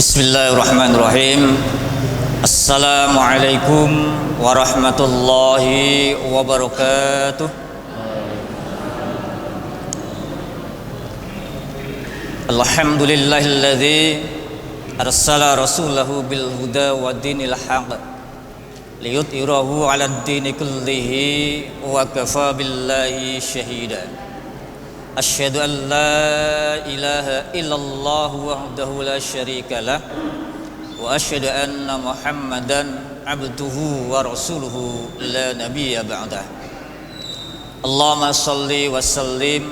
Bismillahirrahmanirrahim. Assalamualaikum warahmatullahi wabarakatuh. Alhamdulillahilladzi arsala rasulahu bil huda wa dinil haq liyudhhirahu 'alad dini kullihi wa kafa billahi syahida. Asyhadu an la ilaha illallah wahdahu la syarika lah wa asyhadu anna Muhammadan abduhu wa rasuluhu la nabiyya ba'dah. Allahumma shalli wa sallim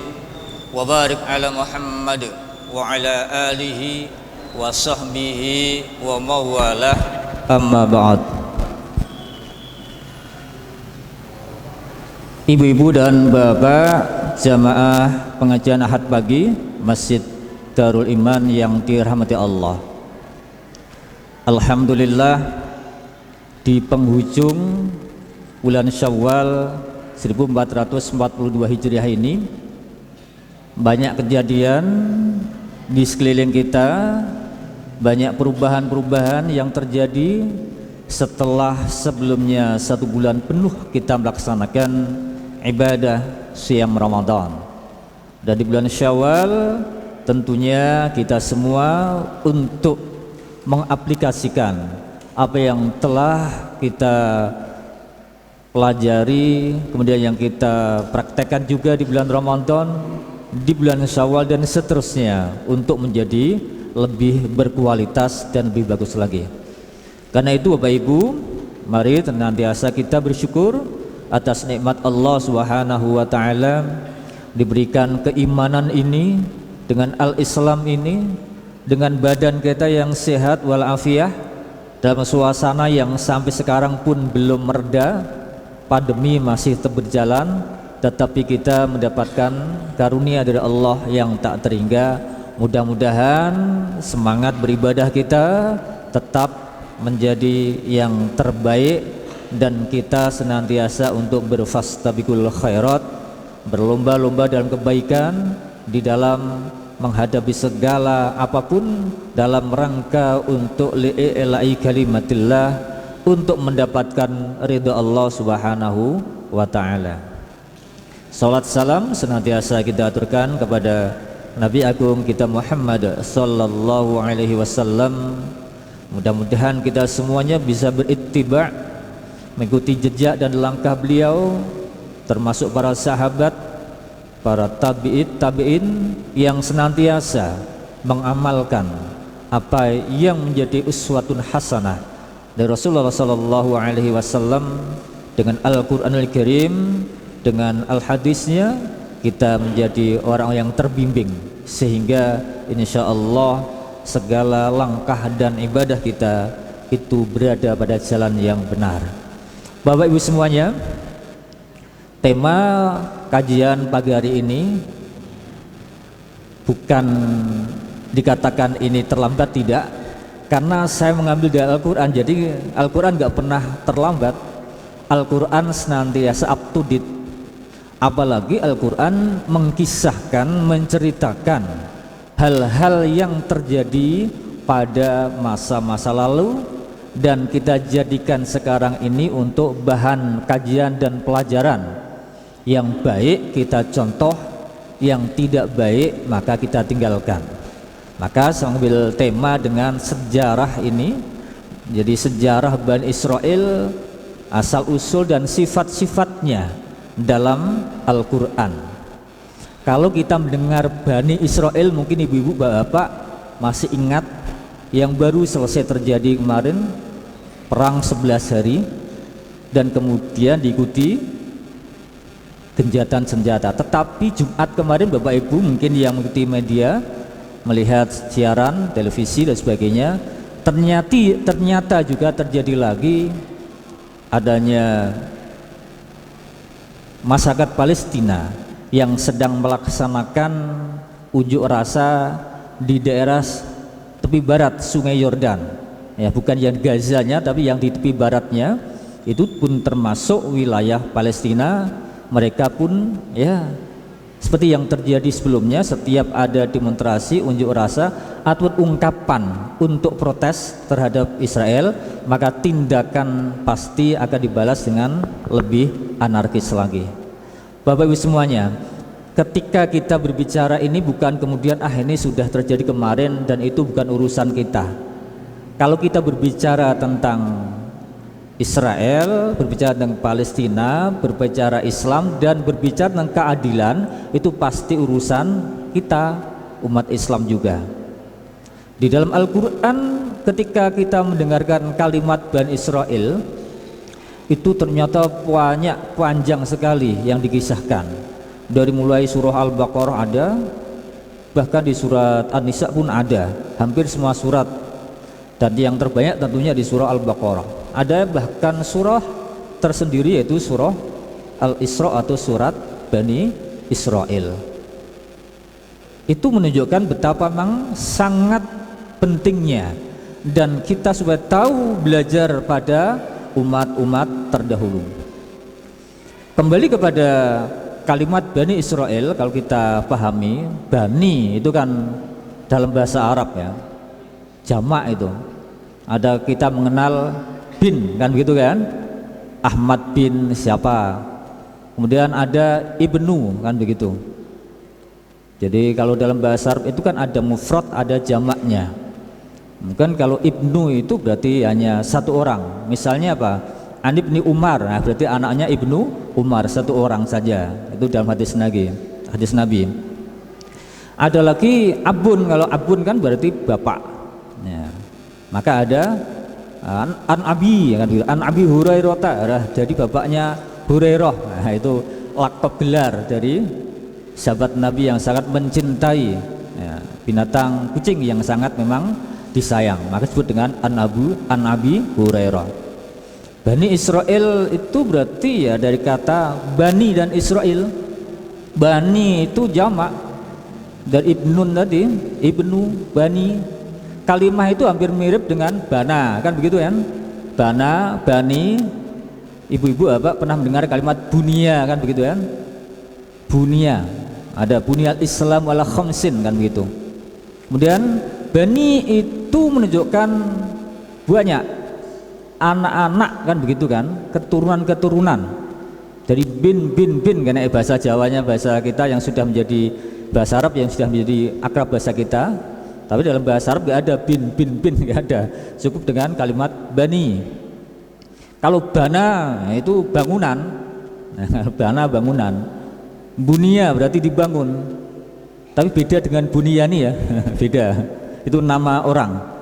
wa barik ala Muhammad wa ala alihi wa sahbihi wa mawalah, amma ba'd. Ibu-ibu dan bapak jamaah pengajian Ahad pagi Masjid Darul Iman yang dirahmati Allah, alhamdulillah di penghujung bulan Syawal 1442 Hijriah ini banyak kejadian di sekeliling kita, banyak perubahan-perubahan yang terjadi setelah sebelumnya 1 bulan penuh kita melaksanakan ibadah siam Ramadan. Dan di bulan Syawal tentunya kita semua untuk mengaplikasikan apa yang telah kita pelajari, kemudian yang kita praktekkan juga di bulan Ramadan, di bulan Syawal dan seterusnya, untuk menjadi lebih berkualitas dan lebih bagus lagi. Karena itu Bapak Ibu, mari senantiasa kita bersyukur atas nikmat Allah Subhanahu wa taala, diberikan keimanan ini, dengan al-Islam ini, dengan badan kita yang sehat walafiat, dalam suasana yang sampai sekarang pun belum mereda, pandemi masih tetap berjalan, tetapi kita mendapatkan karunia dari Allah yang tak terhingga. Mudah-mudahan semangat beribadah kita tetap menjadi yang terbaik, dan kita senantiasa untuk berfastabiqul khairat, berlomba-lomba dalam kebaikan, di dalam menghadapi segala apapun dalam rangka untuk li'ila'i kalimatillah, untuk mendapatkan ridha Allah Subhanahu wa ta'ala. Salat salam senantiasa kita aturkan kepada Nabi Agung kita Muhammad sallallahu alaihi wasallam. Mudah-mudahan kita semuanya bisa berittiba', mengikuti jejak dan langkah beliau, termasuk para sahabat, para tabi'in yang senantiasa mengamalkan apa yang menjadi uswatun hasanah dari Rasulullah sallallahu alaihi wasallam dengan Al-Qur'anul Karim, dengan al-hadisnya. Kita menjadi orang yang terbimbing sehingga insyaallah segala langkah dan ibadah kita itu berada pada jalan yang benar. Bapak Ibu semuanya, tema kajian pagi hari ini bukan dikatakan ini terlambat, tidak, karena saya mengambil dari Al-Quran. Jadi Al-Quran gak pernah terlambat, Al-Quran senantiasa up to date. Apalagi Al-Quran mengkisahkan, menceritakan hal-hal yang terjadi pada masa-masa lalu, dan kita jadikan sekarang ini untuk bahan kajian dan pelajaran. Yang baik kita contoh, yang tidak baik maka kita tinggalkan. Maka saya ambil tema dengan sejarah ini. Jadi sejarah Bani Israel, asal usul dan sifat-sifatnya dalam Al-Quran. Kalau kita mendengar Bani Israel, mungkin ibu-ibu bapak masih ingat yang baru selesai terjadi kemarin, perang 11 hari, dan kemudian diikuti genjatan senjata. Tetapi Jumat kemarin Bapak Ibu mungkin yang mengikuti media, melihat siaran televisi dan sebagainya, ternyata juga terjadi lagi adanya masyarakat Palestina yang sedang melaksanakan unjuk rasa di daerah tepi barat Sungai Yordan. Ya, bukan yang Gazanya, tapi yang di tepi baratnya, itu pun termasuk wilayah Palestina. Mereka pun ya Seperti yang terjadi sebelumnya, setiap ada demonstrasi, unjuk rasa atau ungkapan untuk protes terhadap Israel, maka tindakan pasti akan dibalas dengan lebih anarkis lagi. Bapak Ibu semuanya, ketika kita berbicara ini bukan kemudian ini sudah terjadi kemarin dan itu bukan urusan kita. Kalau kita berbicara tentang Israel, berbicara tentang Palestina, berbicara Islam, dan berbicara tentang keadilan, itu pasti urusan kita, umat Islam juga. Di dalam Al-Quran, ketika kita mendengarkan kalimat Bani Israel, itu ternyata banyak, panjang sekali yang dikisahkan. Dari mulai surah Al-Baqarah ada, bahkan di surat An-Nisa pun ada, hampir semua surat. Dan yang terbanyak tentunya di surah Al-Baqarah. Ada bahkan surah tersendiri yaitu surah Al-Isra atau surat Bani Israel. Itu menunjukkan betapa memang sangat pentingnya dan kita supaya tahu belajar pada umat-umat terdahulu. Kembali kepada kalimat Bani Israel, kalau kita pahami, Bani itu kan dalam bahasa Arab ya, jamak itu. Ada kita mengenal bin, kan begitu kan, Ahmad bin siapa, kemudian ada Ibnu, kan begitu. Jadi kalau dalam bahasa Arab itu kan ada mufrad, ada jamaknya. Mungkin kalau Ibnu itu berarti hanya satu orang, misalnya apa, An ibni Umar, nah berarti anaknya Ibnu Umar, satu orang saja. Itu dalam hadis Nabi. Ada lagi Abun, kalau Abun kan berarti bapak ya. Maka ada An Abi, An Abi Hurairah, jadi bapaknya Hurairah. Nah, itu lakop gelar dari sahabat Nabi yang sangat mencintai ya, binatang kucing yang sangat memang disayang, maka disebut dengan An Abi Hurairah. Bani Israel itu berarti ya dari kata Bani dan Israel. Bani itu jamak dari Ibnun tadi, Ibnu, Bani. Kalimah itu hampir mirip dengan bana, kan begitu kan? Bana, bani. Ibu-ibu apa pernah mendengar kalimat bunia, kan begitu kan? Bunia. Ada bunyal Islam ala khamsin, kan begitu. Kemudian bani itu menunjukkan banyak anak-anak, kan begitu kan? Keturunan-keturunan. Dari bin karena bahasa Jawanya, bahasa kita yang sudah menjadi bahasa Arab yang sudah menjadi akrab bahasa kita. Tapi dalam bahasa Arab gak ada bin, gak ada, cukup dengan kalimat bani. Kalau bana itu bangunan, bana bangunan, bunia berarti dibangun. Tapi beda dengan buniyani ya, beda. Itu nama orang.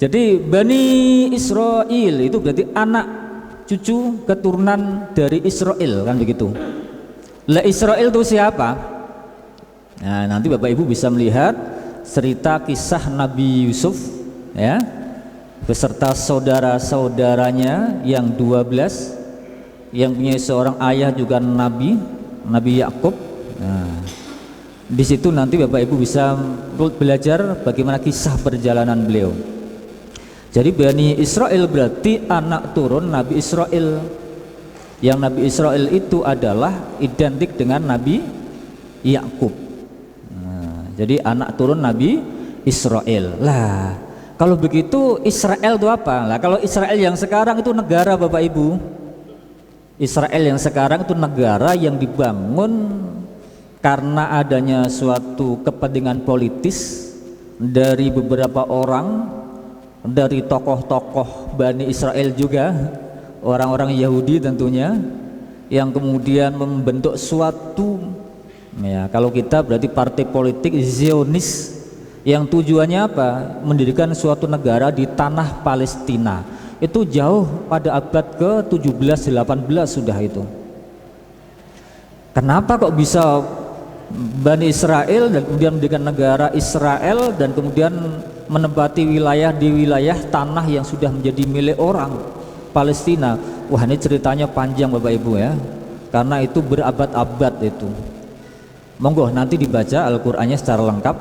Jadi Bani Israel itu berarti anak cucu keturunan dari Israel, kan begitu. Lah Israel itu siapa? Nah, nanti Bapak Ibu bisa melihat cerita kisah Nabi Yusuf ya, beserta saudara-saudaranya yang 12 yang punya seorang ayah juga Nabi Yakub. Nah, di situ nanti Bapak Ibu bisa belajar bagaimana kisah perjalanan beliau. Jadi Bani Israel berarti anak turun Nabi Israel. Yang Nabi Israel itu adalah identik dengan Nabi Yakub. Jadi anak turun Nabi Israel. Lah, kalau begitu Israel itu apa? Lah, kalau Israel yang sekarang itu negara, Bapak Ibu. Israel yang sekarang itu negara yang dibangun karena adanya suatu kepentingan politis dari beberapa orang, dari tokoh-tokoh Bani Israel juga, orang-orang Yahudi tentunya, yang kemudian membentuk suatu ya, kalau kita berarti partai politik Zionis yang tujuannya apa? Mendirikan suatu negara di tanah Palestina. Itu jauh pada abad ke-17-18 sudah itu. Kenapa kok bisa Bani Israel dan kemudian mendirikan negara Israel dan kemudian menempati wilayah di wilayah tanah yang sudah menjadi milik orang Palestina? Wah, ini ceritanya panjang Bapak Ibu ya, karena itu berabad-abad itu. Monggo nanti dibaca Al-Qur'annya secara lengkap,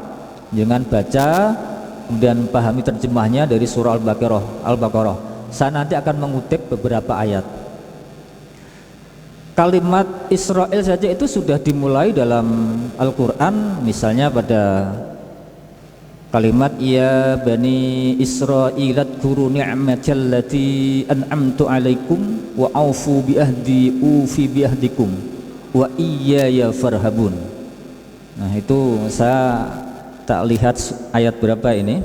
jangan baca kemudian pahami terjemahnya dari surah Al-Baqarah. Saya nanti akan mengutip beberapa ayat. Kalimat Israel saja itu sudah dimulai dalam Al-Quran, misalnya pada kalimat ya bani Israil adkuru ni'matallati an'amtu alaikum wa aufu bi ahdi ufi bi ahdikum wa iyaya farhabun. Nah itu saya tak lihat ayat berapa ini.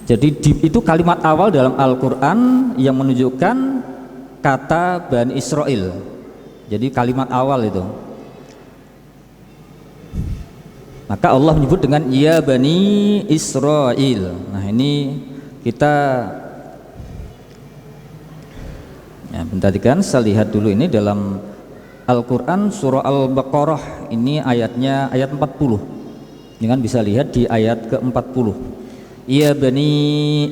Jadi itu kalimat awal dalam Al-Quran yang menunjukkan kata Bani Israel. Jadi kalimat awal itu. Maka Allah menyebut dengan ya Bani Israel. Nah ini kita ya, bentar kan saya lihat dulu ini dalam Al-Quran surah Al-Baqarah, ini ayatnya ayat 40. Jangan bisa lihat di ayat ke-40. Ya Bani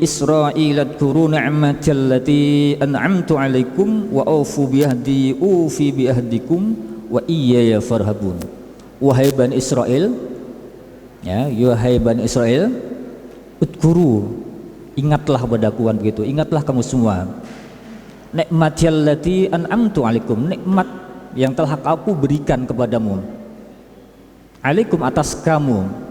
Israil adkuru ni'matallati an'amtu alaikum wa aufu biahdi ufi biahdikum wa iyaya farhabun. Wahai Bani Israel, ya, wahai Bani Israel, udkuru, ingatlah padaku, kan begitu, ingatlah kamu semua. Ni'matallati an'amtu alaikum, nikmat yang telah aku berikan kepadamu, alaikum atas kamu.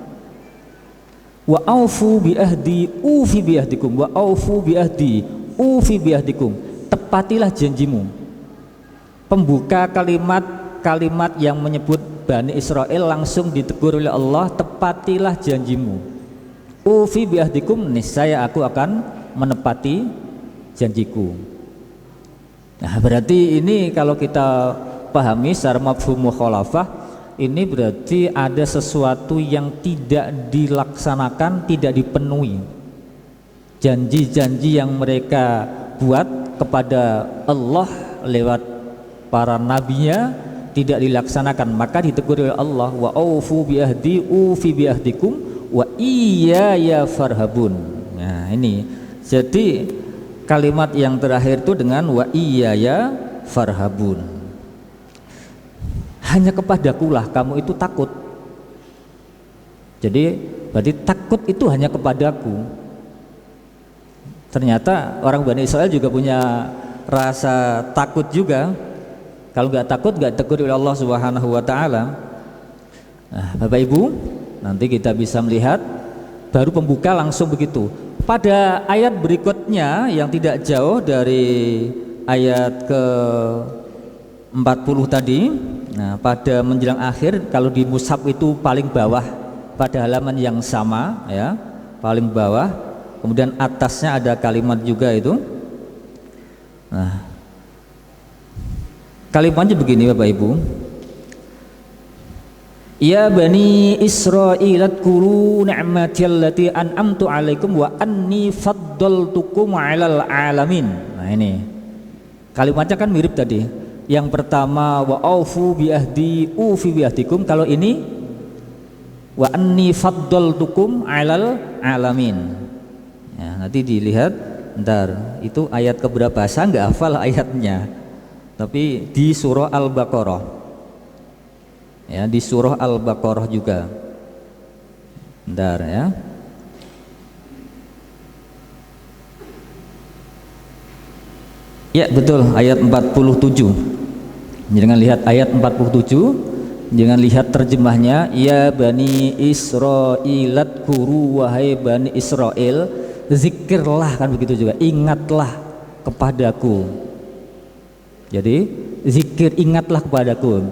Wa aufu bi ahdi ufi bi ahdikum, wa aufu bi ahdi ufi bi ahdikum, tepatilah janjimu. Pembuka kalimat yang menyebut Bani Israel langsung ditegur oleh Allah, tepatilah janjimu. Ufi bi ahdikum, niscaya aku akan menepati janjiku. Nah berarti ini kalau kita pahami secara mafhum mukhalafah, ini berarti ada sesuatu yang tidak dilaksanakan, tidak dipenuhi. Janji-janji yang mereka buat kepada Allah lewat para nabinya tidak dilaksanakan, maka ditegur oleh Allah, wa aufu bi ahdi ufi bi ahdikum wa iyaya farhabun. Nah ini jadi kalimat yang terakhir itu dengan wa iyaya farhabun. Hanya kepadakulah kamu itu takut. Jadi berarti takut itu hanya kepadaku. Ternyata orang Bani Israel juga punya rasa takut juga. Kalau nggak takut nggak tegur oleh Allah Subhanahu Wa Taala. Nah, Bapak Ibu, nanti kita bisa melihat baru pembuka langsung begitu. Pada ayat berikutnya yang tidak jauh dari ayat ke 40 tadi. Nah, pada menjelang akhir, kalau di mushaf itu paling bawah pada halaman yang sama, ya, paling bawah. Kemudian atasnya ada kalimat juga itu. Nah, kalimatnya begini Bapak Ibu. Ya Bani Israil adkuru ni'mati allati an'amtu alaikum wa anni faddaltukum 'alal alamin. Nah ini kalimatnya kan mirip tadi. Yang pertama wa aufu bi ahdi ufi bi ahdikum, kalau ini wa anni faddaltukum 'alal alamin. Ya, nanti dilihat bentar, itu ayat keberapa? Saya nggak hafal ayatnya. Tapi di surah Al-Baqarah. Ya, di surah Al-Baqarah juga. Bentar ya. Ya betul, ayat 47. Jangan lihat ayat 47, jangan lihat terjemahnya. Ya Bani Israil adkuru, wahai Bani Israel, zikirlah, kan begitu juga, ingatlah kepadaku. Jadi zikir, ingatlah kepadaku.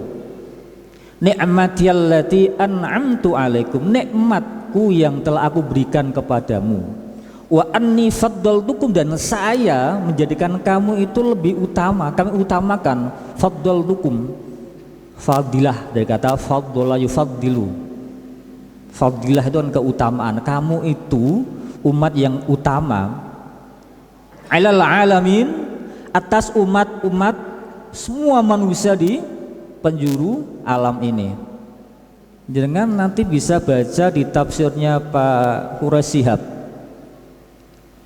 Ni'mati allati an'amtu alaikum, nikmatku yang telah aku berikan kepadamu. Wa anni faddaltukum, dan saya menjadikan kamu itu lebih utama, kami utamakan. Faddaltukum, fadilah dari kata faddala yufaddilu. Fadilah itu kan keutamaan, kamu itu umat yang utama. Alal alamin, atas umat-umat semua manusia di penjuru alam ini. Jangan nanti bisa baca di tafsirnya Pak Quraish Shihab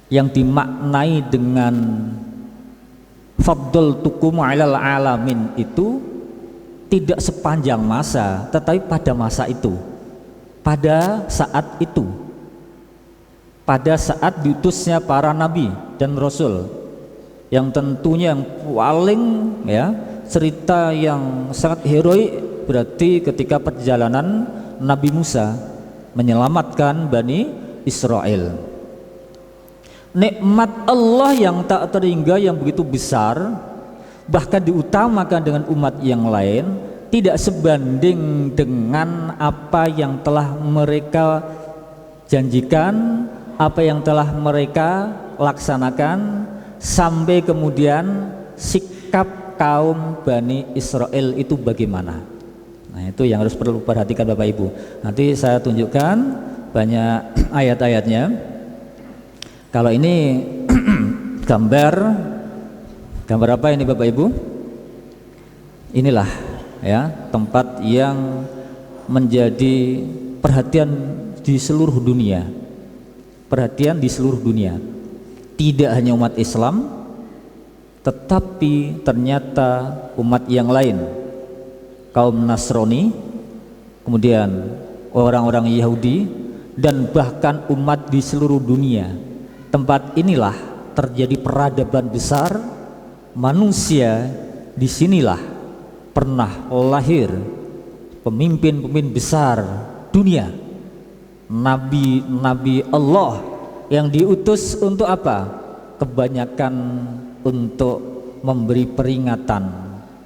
yang dimaknai dengan faddaltukum 'alal alamin itu tidak sepanjang masa, tetapi pada masa itu, pada saat itu, pada saat diutusnya para nabi dan rasul. yang tentunya yang paling ya cerita yang sangat heroik berarti ketika perjalanan Nabi Musa menyelamatkan Bani Israel. Nikmat Allah yang tak terhingga yang begitu besar, bahkan diutamakan dengan umat yang lain, tidak sebanding dengan apa yang telah mereka janjikan, apa yang telah mereka laksanakan, sampai kemudian sikap kaum Bani Israel itu bagaimana. Nah, itu yang harus perlu perhatikan Bapak Ibu. Nanti saya tunjukkan banyak ayat-ayatnya. Kalau ini gambar apa ini Bapak Ibu? Inilah ya tempat yang menjadi perhatian di seluruh dunia. Perhatian di seluruh dunia. Tidak hanya umat Islam, tetapi ternyata umat yang lain, kaum Nasrani, kemudian orang-orang Yahudi, dan bahkan umat di seluruh dunia. Tempat inilah terjadi peradaban besar manusia. Disinilah pernah lahir pemimpin-pemimpin besar dunia, nabi-nabi Allah yang diutus untuk apa? Kebanyakan untuk memberi peringatan,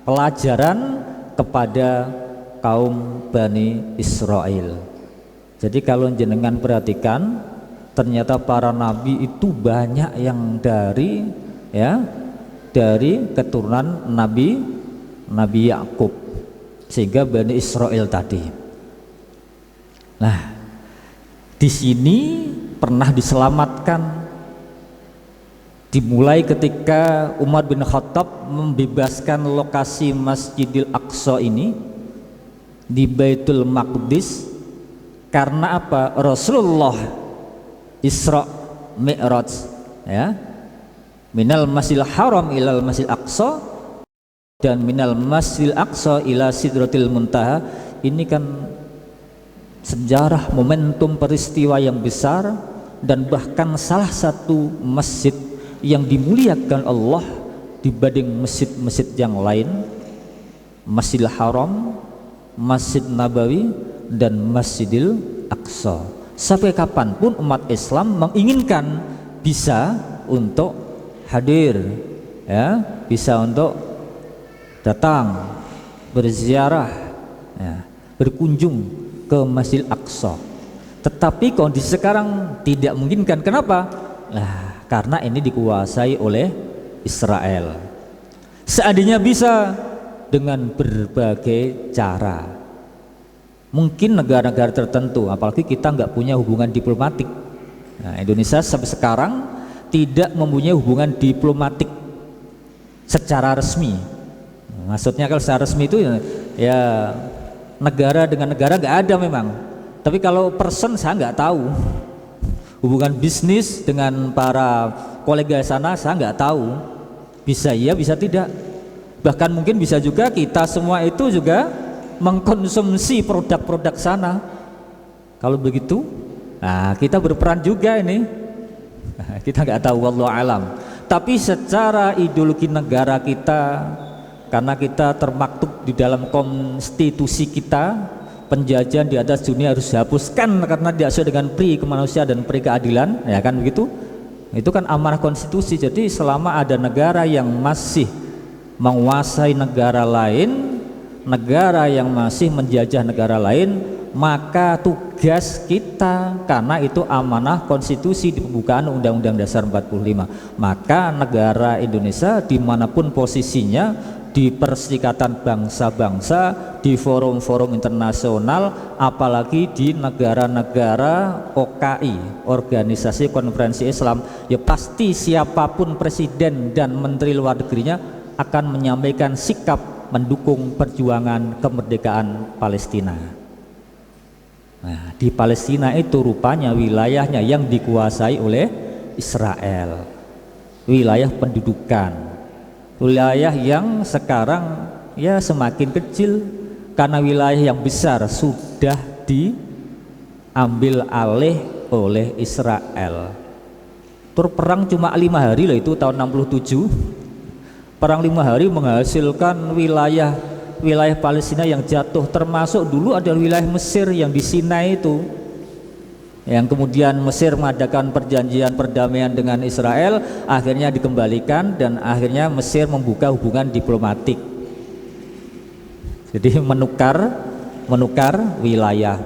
pelajaran kepada kaum Bani Israel. Jadi kalau jenengan perhatikan, ternyata para nabi itu banyak yang dari keturunan Nabi Yakub, sehingga Bani Israel tadi. Nah, di sini pernah diselamatkan, dimulai ketika Umar bin Khattab membebaskan lokasi Masjidil Aqsa ini di Baitul Maqdis. Karena apa? Rasulullah Isra Mi'raj ya, minal Masjidil Haram ilal Masjidil Aqsa dan minal Masjidil Aqsa ila Sidratil Muntaha. Ini kan sejarah, momentum peristiwa yang besar, dan bahkan salah satu masjid yang dimuliakan Allah dibanding masjid-masjid yang lain, Masjidil Haram, Masjid Nabawi, dan Masjidil Aqsa. Sampai kapanpun umat Islam menginginkan bisa untuk hadir ya, bisa untuk datang berziarah ya, berkunjung ke Masjidil Aqsa. Tetapi kondisi sekarang tidak memungkinkan. Kenapa? Nah, karena ini dikuasai oleh Israel. Seandainya bisa dengan berbagai cara, mungkin negara-negara tertentu, apalagi kita nggak punya hubungan diplomatik. Nah, Indonesia sampai sekarang tidak mempunyai hubungan diplomatik secara resmi. Maksudnya kalau secara resmi itu ya negara dengan negara nggak ada memang. Tapi kalau person saya nggak tahu. Hubungan bisnis dengan para kolega sana saya nggak tahu. Bisa iya, bisa tidak. Bahkan mungkin bisa juga kita semua itu juga mengkonsumsi produk-produk sana. Kalau begitu, nah kita berperan juga ini. Kita nggak tahu, wallahu alam. Tapi secara ideologi negara kita, karena kita termaktub di dalam konstitusi kita, penjajahan di atas dunia harus dihapuskan karena tidak sesuai dengan pri kemanusiaan dan pri keadilan, ya kan begitu? Itu kan amanah konstitusi. Jadi selama ada negara yang masih menguasai negara lain, negara yang masih menjajah negara lain, maka tugas kita, karena itu amanah konstitusi di pembukaan Undang-Undang Dasar 45, maka negara Indonesia dimanapun posisinya, di Perserikatan Bangsa-Bangsa, di forum-forum internasional, apalagi di negara-negara OKI, Organisasi Konferensi Islam, ya pasti siapapun presiden dan menteri luar negerinya akan menyampaikan sikap mendukung perjuangan kemerdekaan Palestina. Nah, di Palestina itu rupanya wilayahnya yang dikuasai oleh Israel, wilayah pendudukan, wilayah yang sekarang ya semakin kecil karena wilayah yang besar sudah diambil alih oleh Israel. perang cuma 5 hari lah, itu tahun 67. Perang 5 hari menghasilkan wilayah Palestina yang jatuh, termasuk dulu ada wilayah Mesir yang di Sinai itu, yang kemudian Mesir mengadakan perjanjian perdamaian dengan Israel, akhirnya dikembalikan dan akhirnya Mesir membuka hubungan diplomatik. Jadi menukar wilayah.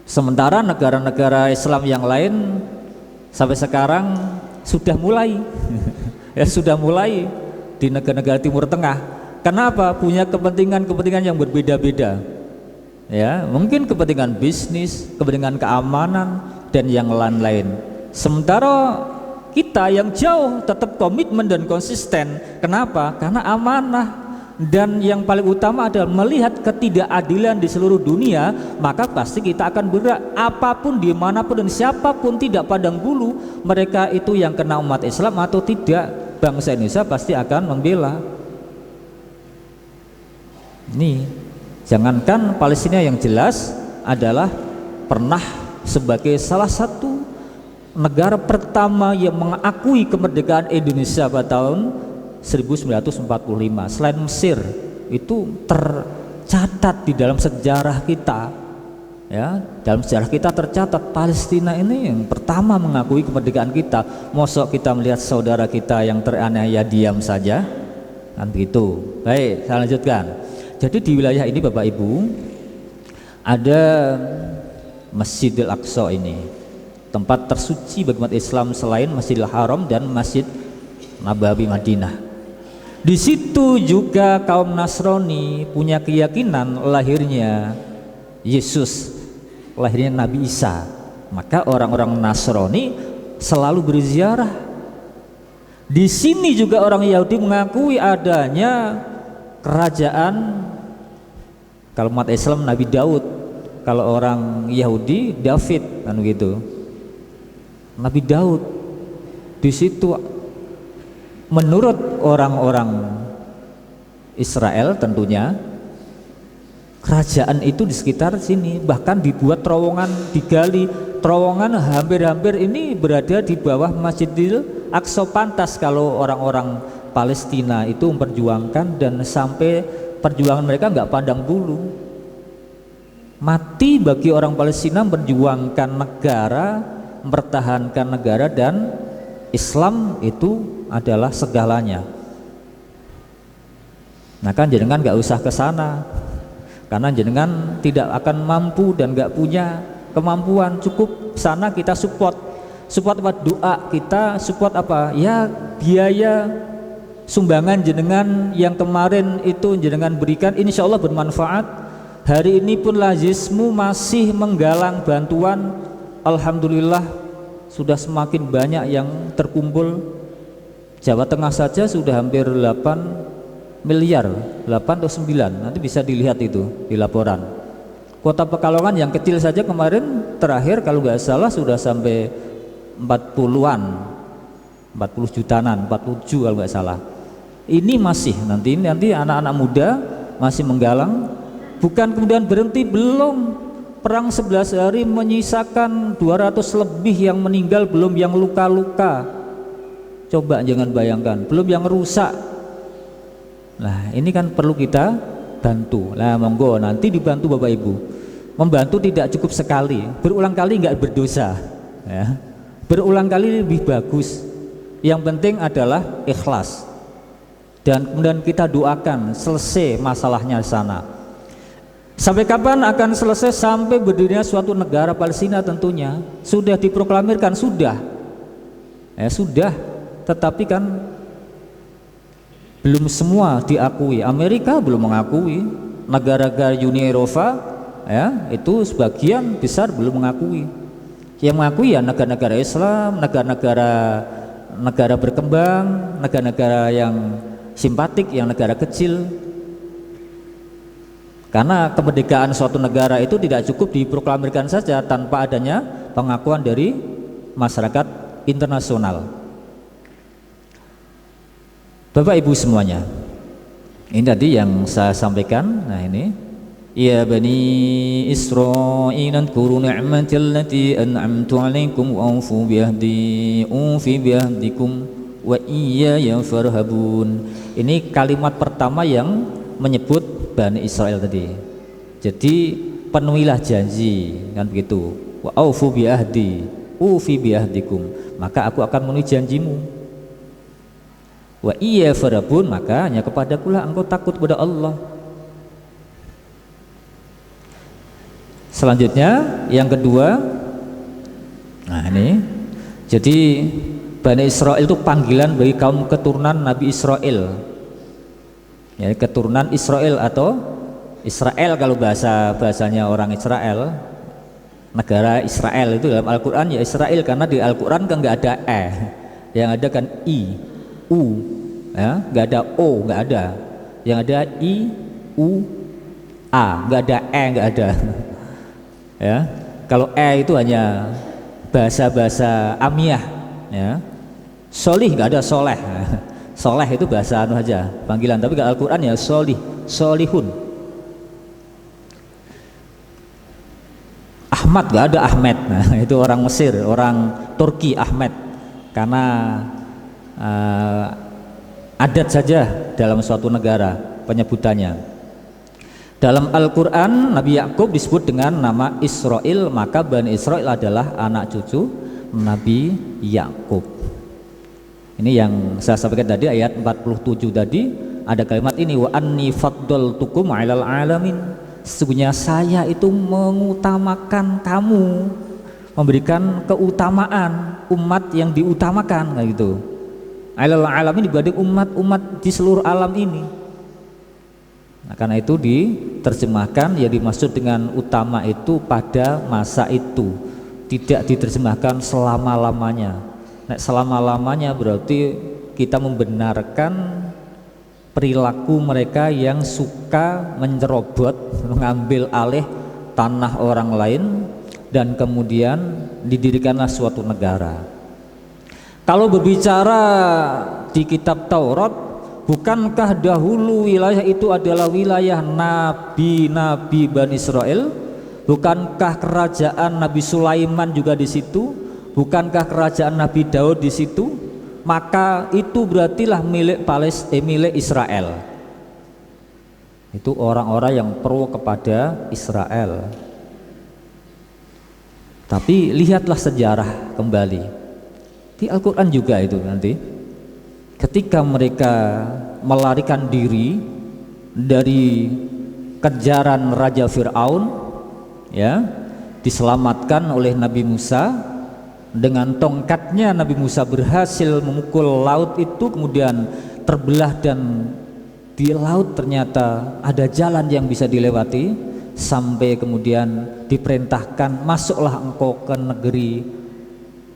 Sementara negara-negara Islam yang lain sampai sekarang sudah mulai ya sudah mulai di negara-negara Timur Tengah. Kenapa? Punya kepentingan yang berbeda-beda. Ya, mungkin kepentingan bisnis, kepentingan keamanan dan yang lain-lain. Sementara kita yang jauh tetap komitmen dan konsisten. Kenapa? Karena amanah. Dan yang paling utama adalah melihat ketidakadilan di seluruh dunia, maka pasti kita akan bergerak apapun, dimanapun dan siapapun, tidak pandang bulu mereka itu yang kena umat Islam atau tidak, bangsa Indonesia pasti akan membela. Nih, jangankan Palestina, yang jelas adalah pernah sebagai salah satu negara pertama yang mengakui kemerdekaan Indonesia pada tahun 1945. Selain Mesir, itu tercatat di dalam sejarah kita, ya, dalam sejarah kita tercatat Palestina ini yang pertama mengakui kemerdekaan kita. Mosok kita melihat saudara kita yang teraniaya diam saja, kan begitu. Baik, saya lanjutkan. Jadi di wilayah ini Bapak Ibu ada Masjidil Aqsa, ini tempat tersuci bagi umat Islam selain Masjidil Haram dan Masjid Nabawi Madinah. Di situ juga kaum Nasrani punya keyakinan lahirnya Yesus, lahirnya Nabi Isa. Maka orang-orang Nasrani selalu berziarah. Di sini juga orang Yahudi mengakui adanya kerajaan, kalau umat Islam Nabi Daud, kalau orang Yahudi David, kan begitu. Nabi Daud di situ. Menurut orang-orang Israel tentunya kerajaan itu di sekitar sini, bahkan dibuat terowongan, digali terowongan hampir-hampir ini berada di bawah Masjidil Aqsa. Pantas kalau orang-orang Palestina itu memperjuangkan, dan sampai perjuangan mereka nggak pandang bulu, mati bagi orang Palestina memperjuangkan negara, mempertahankan negara, dan Islam itu adalah segalanya. Nah kan jenengan nggak usah ke sana, karena jenengan tidak akan mampu dan nggak punya kemampuan. Cukup sana kita support apa? Doa kita, support apa? Ya biaya sumbangan jenengan yang kemarin itu jenengan berikan, insya Allah bermanfaat. Hari ini pun Lazismu masih menggalang bantuan, alhamdulillah sudah semakin banyak yang terkumpul. Jawa Tengah saja sudah hampir 8 miliar, 8 atau 9, nanti bisa dilihat itu di laporan. Kota Pekalongan yang kecil saja kemarin terakhir kalau nggak salah sudah sampai 40-an, 40 jutaan, 47 kalau nggak salah. Ini masih nanti anak-anak muda masih menggalang, bukan kemudian berhenti, belum. Perang 11 hari menyisakan 200 lebih yang meninggal, belum yang luka-luka. Coba jangan bayangkan, belum yang rusak. Nah ini kan perlu kita bantu. Nah monggo nanti dibantu Bapak Ibu. Membantu tidak cukup sekali, berulang kali nggak berdosa, ya. Berulang kali lebih bagus. Yang penting adalah ikhlas, dan kemudian kita doakan selesai masalahnya di sana. Sampai kapan akan selesai? Sampai berdirinya suatu negara Palestina tentunya. Sudah diproklamirkan, sudah, ya sudah. Tetapi kan belum semua diakui. Amerika belum mengakui, negara-negara Uni Eropa ya itu sebagian besar belum mengakui. Yang mengakui ya negara-negara Islam, negara berkembang, negara-negara yang simpatik, yang negara kecil. Karena kemerdekaan suatu negara itu tidak cukup diproklamirkan saja tanpa adanya pengakuan dari masyarakat internasional. Bapak Ibu semuanya, ini tadi yang saya sampaikan. Nah ini Ya bani Israil adhkuru ni'mati allati an'amtu 'alaikum wa aufu biahdikum wa iyaya farhabun. Ini kalimat pertama yang menyebut Bani Israel tadi. Jadi penuhilah janji, kan begitu. Wa aufu biahdi, ufi biahdikum, maka aku akan memenuhi janjimu. Wa iyaya farhabun, maka hanya kepadakulah engkau takut kepada Allah. Selanjutnya yang kedua, nah ini, jadi Bani Israel itu panggilan bagi kaum keturunan Nabi Israel, ya, keturunan Israel atau Israel kalau bahasanya orang Israel, negara Israel itu dalam Al-Quran ya Israel, karena di Al-Quran kan nggak ada yang ada kan i, u, ya, nggak ada o, nggak ada, yang ada i, u, a, nggak ada nggak ada. Ya, kalau itu hanya bahasa amiyah, ya. Solih nggak ada soleh, soleh itu bahasa aja panggilan, tapi kalau Al-Quran ya solih, solihun. Ahmad nggak ada Ahmed, nah, itu orang Mesir, orang Turki Ahmed, karena adat saja dalam suatu negara penyebutannya. Dalam Al-Quran Nabi Yakub disebut dengan nama Israel, maka Bani Israel adalah anak cucu Nabi Yakub. Ini yang saya sampaikan tadi, ayat 47 tadi ada kalimat ini, wa anni faddaltukum 'alal alamin, sesungguhnya saya itu mengutamakan kamu, memberikan keutamaan umat yang diutamakan, kayak gitu. 'Alal alamin dibanding umat-umat di seluruh alam ini. Nah, karena itu diterjemahkan ya dimaksud dengan utama itu pada masa itu, tidak diterjemahkan selama-lamanya. Nah, selama-lamanya berarti kita membenarkan perilaku mereka yang suka menyerobot, mengambil alih tanah orang lain, dan kemudian didirikanlah suatu negara. Kalau berbicara di kitab Taurat, bukankah dahulu wilayah itu adalah wilayah nabi-nabi Bani Israel? Bukankah kerajaan Nabi Sulaiman juga di situ? Bukankah kerajaan Nabi Daud di situ? Maka itu berartilah milik Israel. Itu orang-orang yang pro kepada Israel. Tapi lihatlah sejarah kembali di Al-Quran juga itu nanti. Ketika mereka melarikan diri dari kejaran Raja Fir'aun, ya, diselamatkan oleh Nabi Musa. Dengan tongkatnya Nabi Musa berhasil memukul laut itu, kemudian terbelah dan di laut ternyata ada jalan yang bisa dilewati, sampai kemudian diperintahkan masuklah engkau ke negeri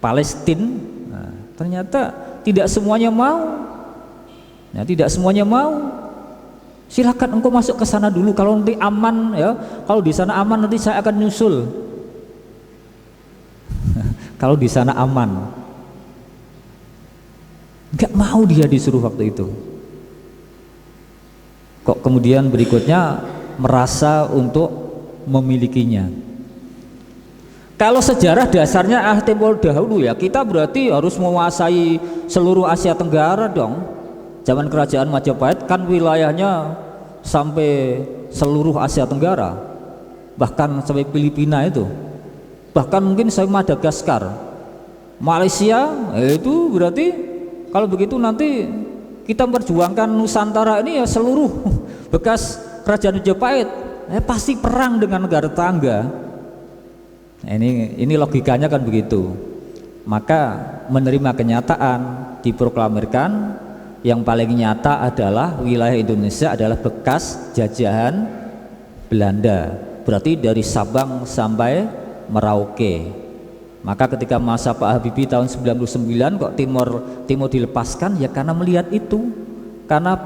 Palestina. Nah, ternyata tidak semuanya mau, ya, tidak semuanya mau. Silakan engkau masuk ke sana dulu, kalau nanti aman, ya, kalau di sana aman nanti saya akan nyusul. Kalau di sana aman, nggak mau dia disuruh waktu itu. Kok kemudian berikutnya merasa untuk memilikinya. Kalau sejarah dasarnya tempo dahulu ya, kita berarti harus menguasai seluruh Asia Tenggara dong. Zaman kerajaan Majapahit kan wilayahnya sampai seluruh Asia Tenggara, bahkan sampai Filipina itu, bahkan mungkin sampai Madagaskar, Malaysia. Itu berarti kalau begitu nanti kita memperjuangkan Nusantara ini ya seluruh bekas kerajaan Majapahit, pasti perang dengan negara tetangga. Ini logikanya kan begitu. Maka menerima kenyataan, diproklamirkan yang paling nyata adalah wilayah Indonesia adalah bekas jajahan Belanda, berarti dari Sabang sampai Merauke. Maka ketika masa Pak Habibie tahun 99 kok Timor dilepaskan, ya karena melihat itu, karena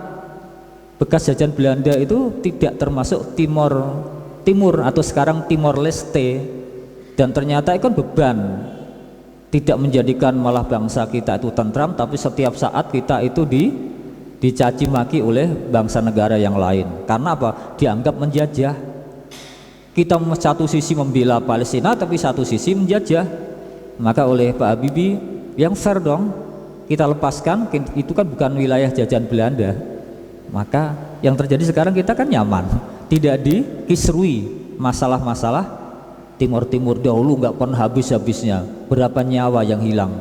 bekas jajahan Belanda itu tidak termasuk Timur atau sekarang Timor Leste. Dan ternyata itu kan beban, tidak menjadikan malah bangsa kita itu tentram, tapi setiap saat kita itu dicaci maki oleh bangsa negara yang lain. Karena apa? Dianggap menjajah. Kita satu sisi membela Palestina tapi satu sisi menjajah. Maka oleh Pak Habibie, yang fair dong, kita lepaskan, itu kan bukan wilayah jajahan Belanda. Maka yang terjadi sekarang kita kan nyaman, tidak dikisrui masalah-masalah Timur dahulu nggak pernah habis-habisnya, berapa nyawa yang hilang,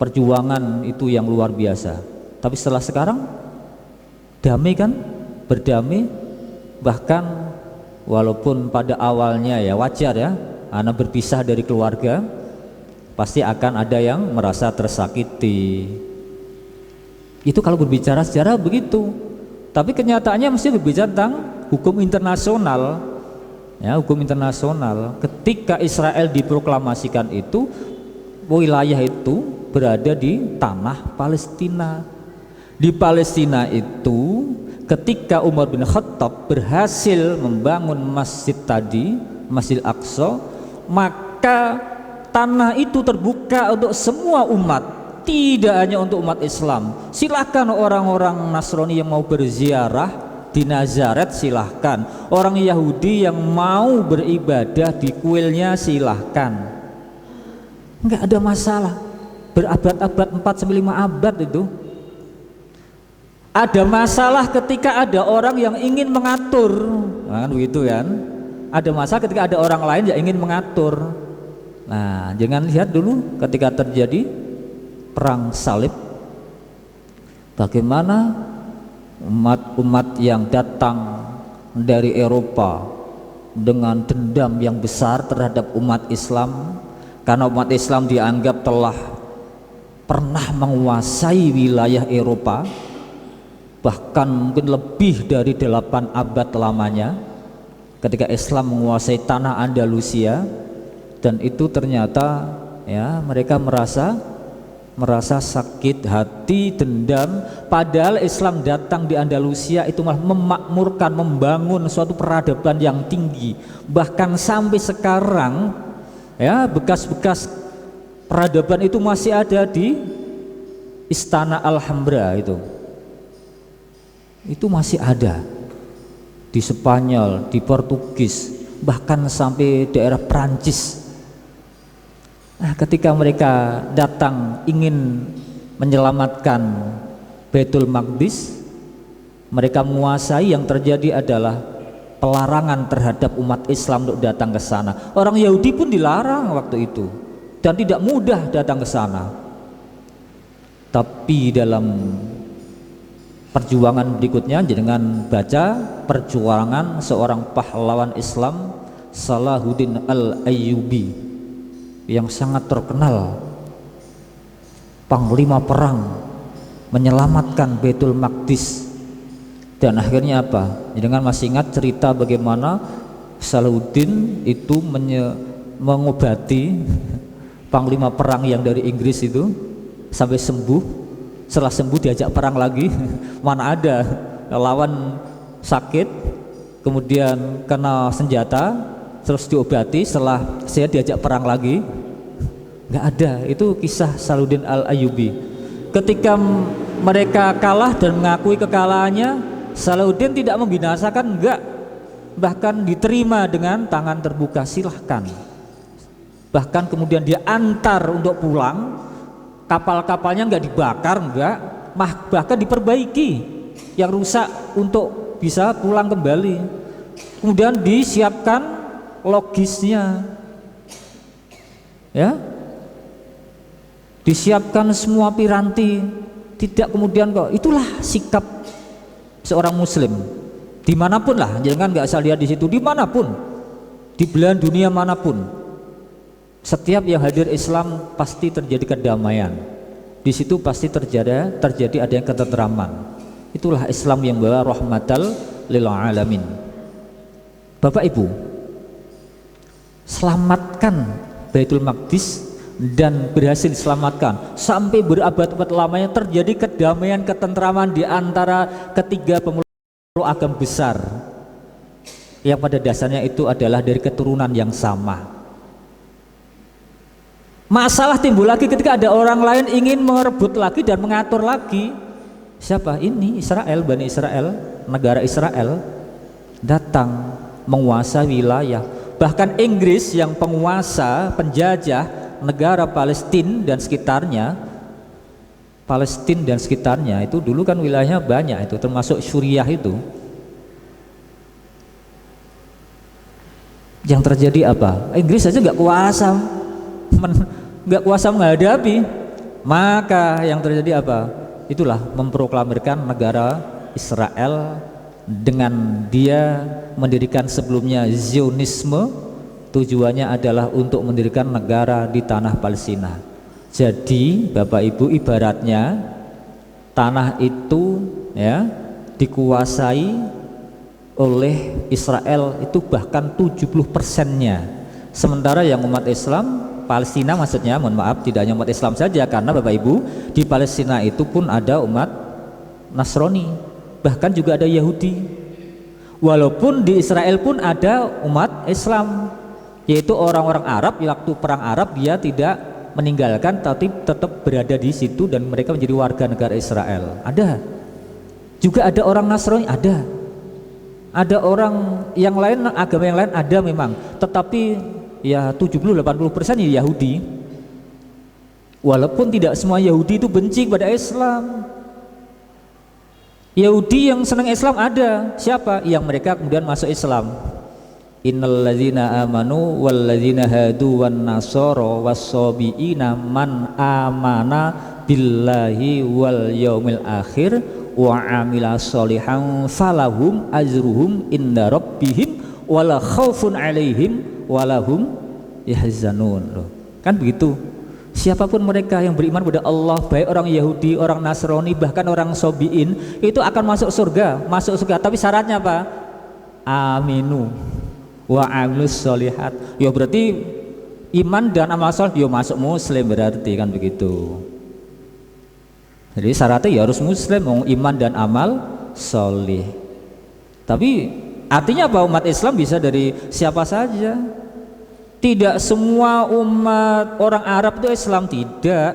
perjuangan itu yang luar biasa. Tapi setelah sekarang damai kan, berdamai, bahkan walaupun pada awalnya ya wajar ya, anak berpisah dari keluarga, pasti akan ada yang merasa tersakiti. Itu kalau berbicara sejarah begitu. Tapi kenyataannya mesti berbicara tentang hukum internasional. Ya, hukum internasional. Ketika Israel diproklamasikan itu, wilayah itu berada di tanah Palestina. Di Palestina itu, ketika Umar bin Khattab berhasil membangun masjid tadi, Masjid Aqsa, maka tanah itu terbuka untuk semua umat. Tidak hanya untuk umat Islam. Silahkan orang-orang Nasrani yang mau berziarah di Nazaret, silahkan. Orang Yahudi yang mau beribadah di kuilnya, silahkan. Enggak ada masalah. Berabad-abad, 4-5 abad itu. Ada masalah ketika ada orang yang ingin mengatur, kan begitu kan? Ada masalah ketika ada orang lain yang ingin mengatur. Nah, jangan lihat dulu ketika terjadi perang salib, bagaimana umat-umat yang datang dari Eropa dengan dendam yang besar terhadap umat Islam, karena umat Islam dianggap telah pernah menguasai wilayah Eropa, bahkan mungkin lebih dari 8 abad lamanya, ketika Islam menguasai tanah Andalusia. Dan itu ternyata ya mereka merasa sakit hati, dendam, padahal Islam datang di Andalusia itu malah memakmurkan, membangun suatu peradaban yang tinggi. Bahkan sampai sekarang ya bekas-bekas peradaban itu masih ada di Istana Alhambra itu masih ada di Spanyol, di Portugis, bahkan sampai daerah Prancis. Nah, ketika mereka datang ingin menyelamatkan Baitul Maqdis, mereka menguasai, yang terjadi adalah pelarangan terhadap umat Islam untuk datang ke sana. Orang Yahudi pun dilarang waktu itu dan tidak mudah datang ke sana. Tapi dalam perjuangan berikutnya, dengan baca perjuangan seorang pahlawan Islam, Salahuddin Al-Ayyubi, yang sangat terkenal, panglima perang menyelamatkan Baitul Maqdis. Dan akhirnya apa? Dengan masih ingat cerita bagaimana Salahuddin itu mengobati panglima perang yang dari Inggris itu sampai sembuh. Setelah sembuh diajak perang lagi. Mana ada lawan sakit kemudian kena senjata terus diobati, setelah saya diajak perang lagi, nggak ada. Itu kisah Salahuddin Al-Ayyubi. Ketika mereka kalah dan mengakui kekalahannya, Salahuddin tidak membinasakan, enggak, bahkan diterima dengan tangan terbuka, silahkan. Bahkan kemudian dia antar untuk pulang, kapal-kapalnya nggak dibakar, enggak, bahkan diperbaiki yang rusak untuk bisa pulang kembali. Kemudian disiapkan logisnya, ya, disiapkan semua piranti, tidak kemudian kok. Itulah sikap seorang Muslim dimanapun lah, jangan nggak asal lihat di situ, dimanapun, di belahan dunia manapun, setiap yang hadir Islam pasti terjadi kedamaian. Di situ pasti terjadi adanya ketenteraman. Itulah Islam yang bawa rahmatal lil alamin. Bapak Ibu, selamatkan Baitul Maqdis, dan berhasil diselamatkan sampai berabad-abad lamanya terjadi kedamaian, ketentraman di antara ketiga pemeluk agama besar yang pada dasarnya itu adalah dari keturunan yang sama. Masalah timbul lagi ketika ada orang lain ingin merebut lagi dan mengatur lagi. Siapa ini? Israel, Bani Israel, negara Israel datang menguasai wilayah. Bahkan Inggris yang penguasa, penjajah negara Palestina dan sekitarnya itu dulu kan wilayahnya banyak, itu termasuk Suriah itu. Yang terjadi apa? Inggris aja nggak kuasa menghadapi. Maka yang terjadi apa? Itulah memproklamirkan negara Israel dengan dia mendirikan sebelumnya Zionisme. Tujuannya adalah untuk mendirikan negara di tanah Palestina. Jadi Bapak Ibu, ibaratnya tanah itu ya dikuasai oleh Israel itu bahkan 70%-nya. Sementara yang umat Islam Palestina, maksudnya, mohon maaf, tidak hanya umat Islam saja, karena Bapak Ibu di Palestina itu pun ada umat Nasrani, bahkan juga ada Yahudi. Walaupun di Israel pun ada umat Islam, yaitu orang-orang Arab. Waktu perang Arab dia tidak meninggalkan, tapi tetap berada di situ dan mereka menjadi warga negara Israel. Ada juga ada orang Nasrani, ada orang yang lain, agama yang lain ada memang, tetapi ya 70-80% ya Yahudi. Walaupun tidak semua Yahudi itu benci kepada Islam. Yahudi yang senang Islam ada. Siapa? Yang mereka kemudian masuk Islam. Innal ladzina amanu wal ladzina hadu wan nasara was-sabiina man amana billahi wal yaumil akhir wa amila sholihan falahum ajruhum inda rabbihim wala khaufun alaihim walahum yahzanun. Loh, kan begitu. Siapapun mereka yang beriman kepada Allah, baik orang Yahudi, orang Nasrani, bahkan orang Sobiin, itu akan masuk surga. Tapi syaratnya apa? Aminu wa amilus sholihat. Ya berarti iman dan amal soleh, ya masuk Muslim berarti, kan begitu. Jadi syaratnya ya harus Muslim, iman dan amal soleh. Tapi artinya apa? Umat Islam bisa dari siapa saja. Tidak semua umat orang Arab itu Islam, tidak.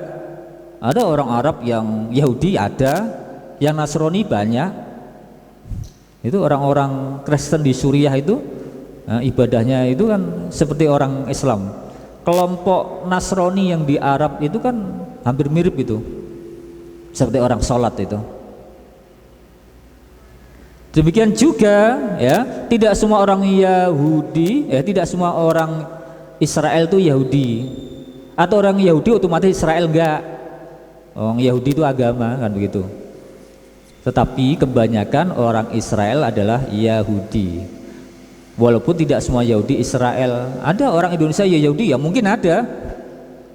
Ada orang Arab yang Yahudi, ada yang Nasrani banyak. Itu orang-orang Kristen di Suriah itu ibadahnya itu kan seperti orang Islam. Kelompok Nasrani yang di Arab itu kan hampir mirip itu, seperti orang sholat itu. Demikian juga ya, tidak semua orang Yahudi, tidak semua orang Israel itu Yahudi, atau orang Yahudi otomatis Israel enggak. Orang Yahudi itu agama, kan begitu. Tetapi kebanyakan orang Israel adalah Yahudi. Walaupun tidak semua Yahudi Israel. Ada orang Indonesia ya Yahudi, ya mungkin ada,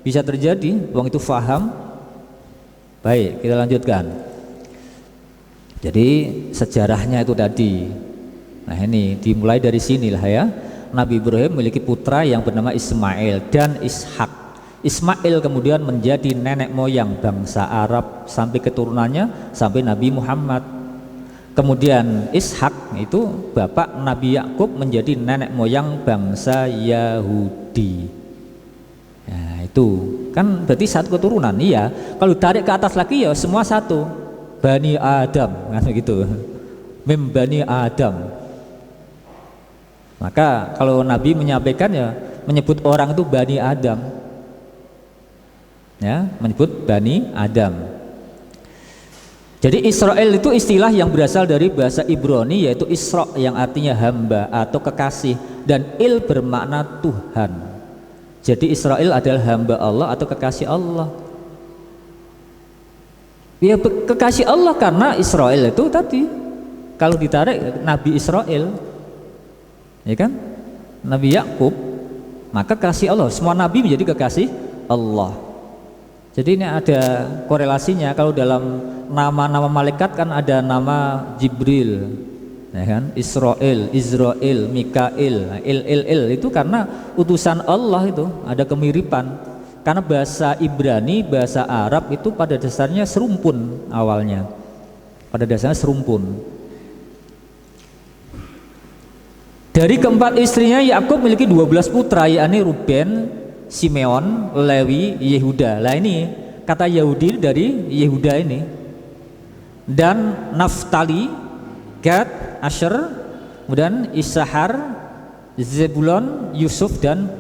bisa terjadi. Wong itu faham. Baik, kita lanjutkan. Jadi sejarahnya itu tadi. Nah ini dimulai dari sinilah ya. Nabi Ibrahim memiliki putra yang bernama Ismail dan Ishak. Ismail kemudian menjadi nenek moyang bangsa Arab sampai keturunannya sampai Nabi Muhammad. Kemudian Ishak itu bapak Nabi Yakub menjadi nenek moyang bangsa Yahudi. Nah itu kan berarti satu keturunan. Iya, kalau tarik ke atas lagi ya semua satu, Bani Adam, kan begitu, Mim Bani Adam. Maka kalau Nabi menyampaikan ya menyebut orang itu Bani Adam, ya menyebut Bani Adam. Jadi Israel itu istilah yang berasal dari bahasa Ibrani, yaitu Isra yang artinya hamba atau kekasih, dan Il bermakna Tuhan. Jadi Israel adalah hamba Allah atau kekasih Allah. Ya kekasih Allah karena Israel itu tadi kalau ditarik Nabi Israel, ya kan, Nabi Yakub, maka kasih Allah. Semua nabi menjadi kekasih Allah. Jadi ini ada korelasinya. Kalau dalam nama-nama malaikat kan ada nama Jibril, ya kan, Israel, Mikail, nah, Il itu karena utusan Allah, itu ada kemiripan. Karena bahasa Ibrani, bahasa Arab itu pada dasarnya serumpun awalnya. Pada dasarnya serumpun. Dari keempat istrinya Yakub memiliki 12 putra, yakni Ruben, Simeon, Lewi, Yehuda. Lah ini kata Yahudi dari Yehuda ini. Dan Naftali, Gad, Asher, kemudian Isahar, Zebulon, Yusuf dan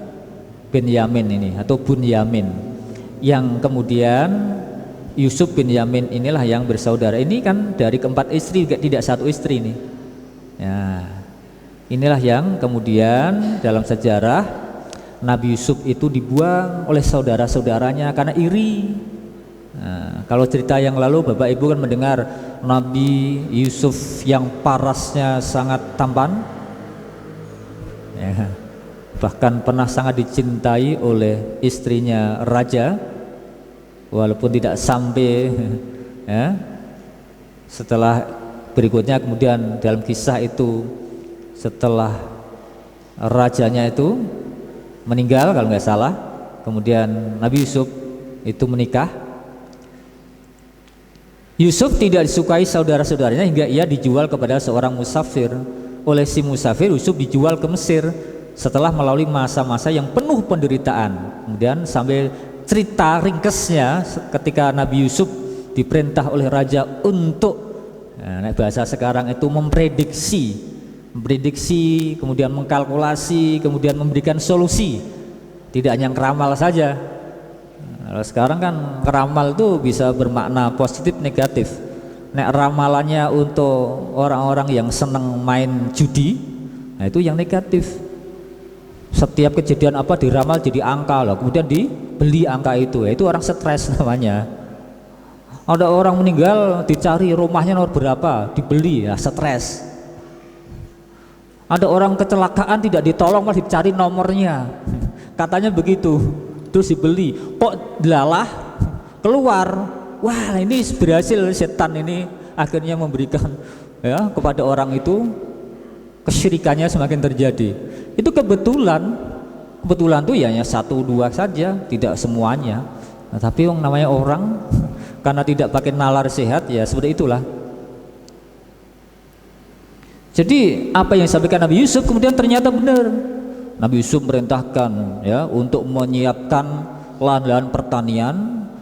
Benyamin ini atau Bunyamin, yang kemudian Yusuf bin Yamin inilah yang bersaudara. Ini kan dari keempat istri, tidak satu istri nih ya. Inilah yang kemudian dalam sejarah Nabi Yusuf itu dibuang oleh saudara-saudaranya karena iri. Nah, kalau cerita yang lalu Bapak Ibu kan mendengar Nabi Yusuf yang parasnya sangat tampan ya, bahkan pernah sangat dicintai oleh istrinya raja, walaupun tidak sampai ya. Setelah berikutnya kemudian dalam kisah itu, setelah rajanya itu meninggal kalau nggak salah, kemudian Nabi Yusuf itu menikah. Yusuf tidak disukai saudara-saudaranya hingga ia dijual kepada seorang musafir. Oleh si musafir, Yusuf dijual ke Mesir setelah melalui masa-masa yang penuh penderitaan. Kemudian sambil cerita ringkesnya ketika Nabi Yusuf diperintah oleh raja untuk bahasa sekarang itu memprediksi, kemudian mengkalkulasi, kemudian memberikan solusi, tidak hanya ngeramal saja. Kalau sekarang kan ngeramal itu bisa bermakna positif negatif. Nek ramalannya untuk orang-orang yang senang main judi, nah itu yang negatif. Setiap kejadian apa diramal jadi angka loh, kemudian dibeli angka itu, ya itu orang stres namanya. Ada orang meninggal dicari rumahnya nomor berapa, dibeli, ya stres. Ada orang kecelakaan tidak ditolong malah dicari nomornya, katanya begitu, terus dibeli, kok delalah keluar, wah ini berhasil, setan ini akhirnya memberikan ya kepada orang itu, kesyirikannya semakin terjadi. Itu kebetulan tuh ya hanya 1-2 saja, tidak semuanya. Nah, tapi yang namanya orang karena tidak pakai nalar sehat ya seperti itulah. Jadi apa yang disampaikan Nabi Yusuf kemudian ternyata benar. Nabi Yusuf merintahkan ya untuk menyiapkan lahan-lahan pertanian,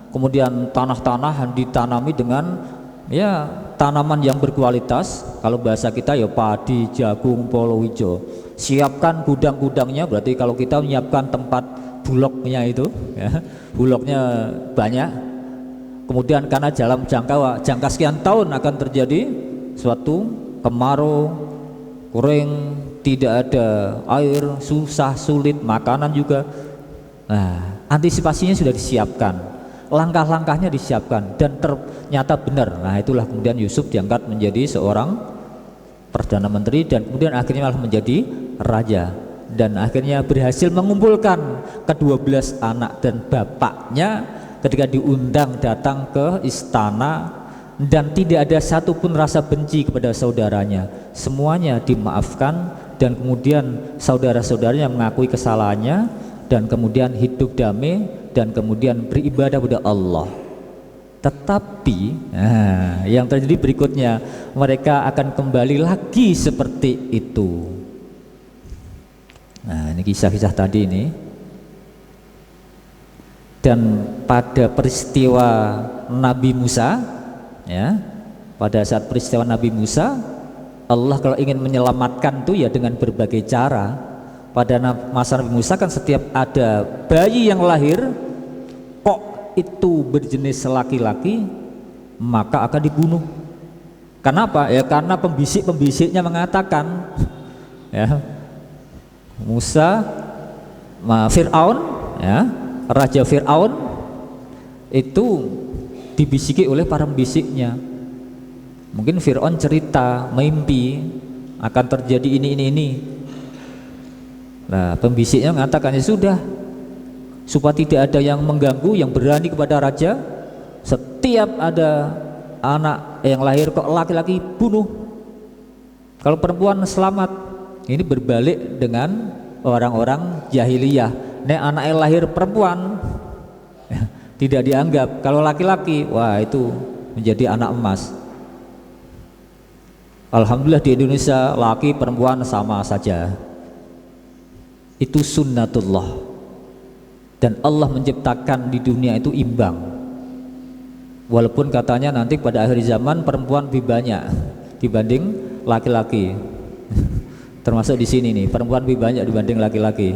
kemudian tanah-tanah ditanami dengan ya tanaman yang berkualitas. Kalau bahasa kita ya padi, jagung, palawija. Siapkan gudang-gudangnya, berarti kalau kita menyiapkan tempat bulognya itu ya, bulognya banyak. Kemudian karena dalam jangka sekian tahun akan terjadi suatu kemarau, kering, tidak ada air, susah, sulit, makanan juga. Nah, antisipasinya sudah disiapkan, langkah-langkahnya disiapkan dan ternyata benar. Nah, itulah kemudian Yusuf diangkat menjadi seorang perdana menteri dan kemudian akhirnya malah menjadi raja dan akhirnya berhasil mengumpulkan ke-12 anak dan bapaknya ketika diundang datang ke istana. Dan tidak ada satupun rasa benci kepada saudaranya, semuanya dimaafkan dan kemudian saudara-saudaranya mengakui kesalahannya dan kemudian hidup damai dan kemudian beribadah kepada Allah. Tetapi yang terjadi berikutnya, mereka akan kembali lagi seperti itu. Nah, ini kisah-kisah tadi ini. Dan pada peristiwa Nabi Musa ya, pada saat peristiwa Nabi Musa, Allah kalau ingin menyelamatkan tuh ya dengan berbagai cara. Pada masa Nabi Musa kan setiap ada bayi yang lahir kok itu berjenis laki-laki maka akan dibunuh. Kenapa? Ya karena pembisik-pembisiknya mengatakan ya Musa, Fir'aun ya, Raja Fir'aun itu dibisiki oleh para pembisiknya. Mungkin Fir'aun cerita, mimpi akan terjadi ini. Nah, pembisiknya mengatakan ya sudah, supaya tidak ada yang mengganggu, yang berani kepada raja, setiap ada anak yang lahir kok laki-laki bunuh, kalau perempuan selamat. Ini berbalik dengan orang-orang jahiliyah. Nek anak yang lahir perempuan tidak dianggap, kalau laki-laki wah itu menjadi anak emas. Alhamdulillah di Indonesia laki perempuan sama saja, itu sunnatullah, dan Allah menciptakan di dunia itu imbang. Walaupun katanya nanti pada akhir zaman perempuan lebih banyak dibanding laki-laki. Termasuk di sini nih, perempuan lebih banyak dibanding laki-laki.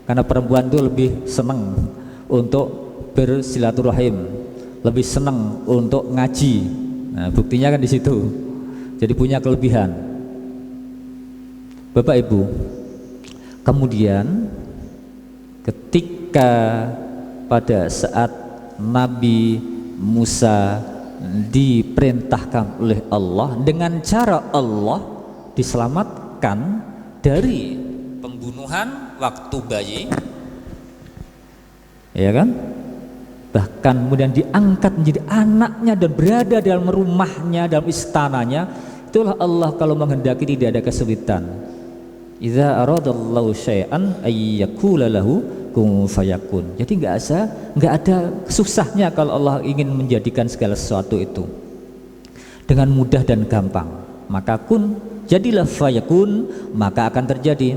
Karena perempuan itu lebih senang untuk bersilaturahim, lebih senang untuk ngaji. Nah, buktinya kan di situ. Jadi punya kelebihan. Bapak Ibu, kemudian ketika pada saat Nabi Musa diperintahkan oleh Allah dengan cara Allah diselamatkan dari pembunuhan waktu bayi, ya kan? Bahkan kemudian diangkat menjadi anaknya dan berada dalam rumahnya, dalam istananya. Itulah Allah kalau menghendaki tidak ada kesulitan. Idza aradallahu syai'an ay yaqula lahu kun fayakun. Jadi enggak ada susahnya kalau Allah ingin menjadikan segala sesuatu itu dengan mudah dan gampang. Maka kun, jadilah, fayakun, maka akan terjadi.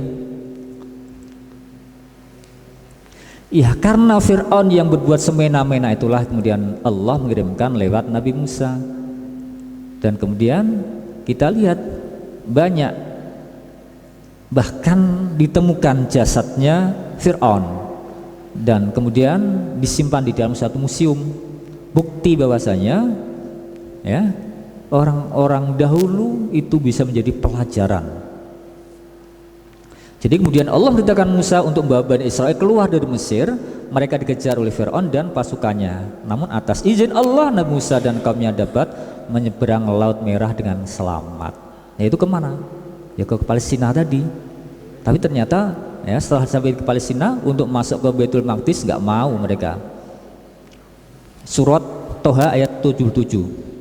Ya, karena Fir'aun yang berbuat semena-mena itulah kemudian Allah mengirimkan lewat Nabi Musa. Dan kemudian kita lihat banyak, bahkan ditemukan jasadnya Fir'aun dan kemudian disimpan di dalam satu museum. Bukti bahwasanya ya, orang-orang dahulu itu bisa menjadi pelajaran. Jadi kemudian Allah merintahkan Musa untuk membawa Bani Israel keluar dari Mesir. Mereka dikejar oleh Fir'aun dan pasukannya. Namun atas izin Allah, Nabi Musa dan kaumnya dapat menyeberang Laut Merah dengan selamat. Yaitu kemana? Ya ke Palestina tadi. Tapi ternyata ya setelah sampai ke Palestina untuk masuk ke Baitul Maqdis nggak mau mereka. Surat Toha ayat 77.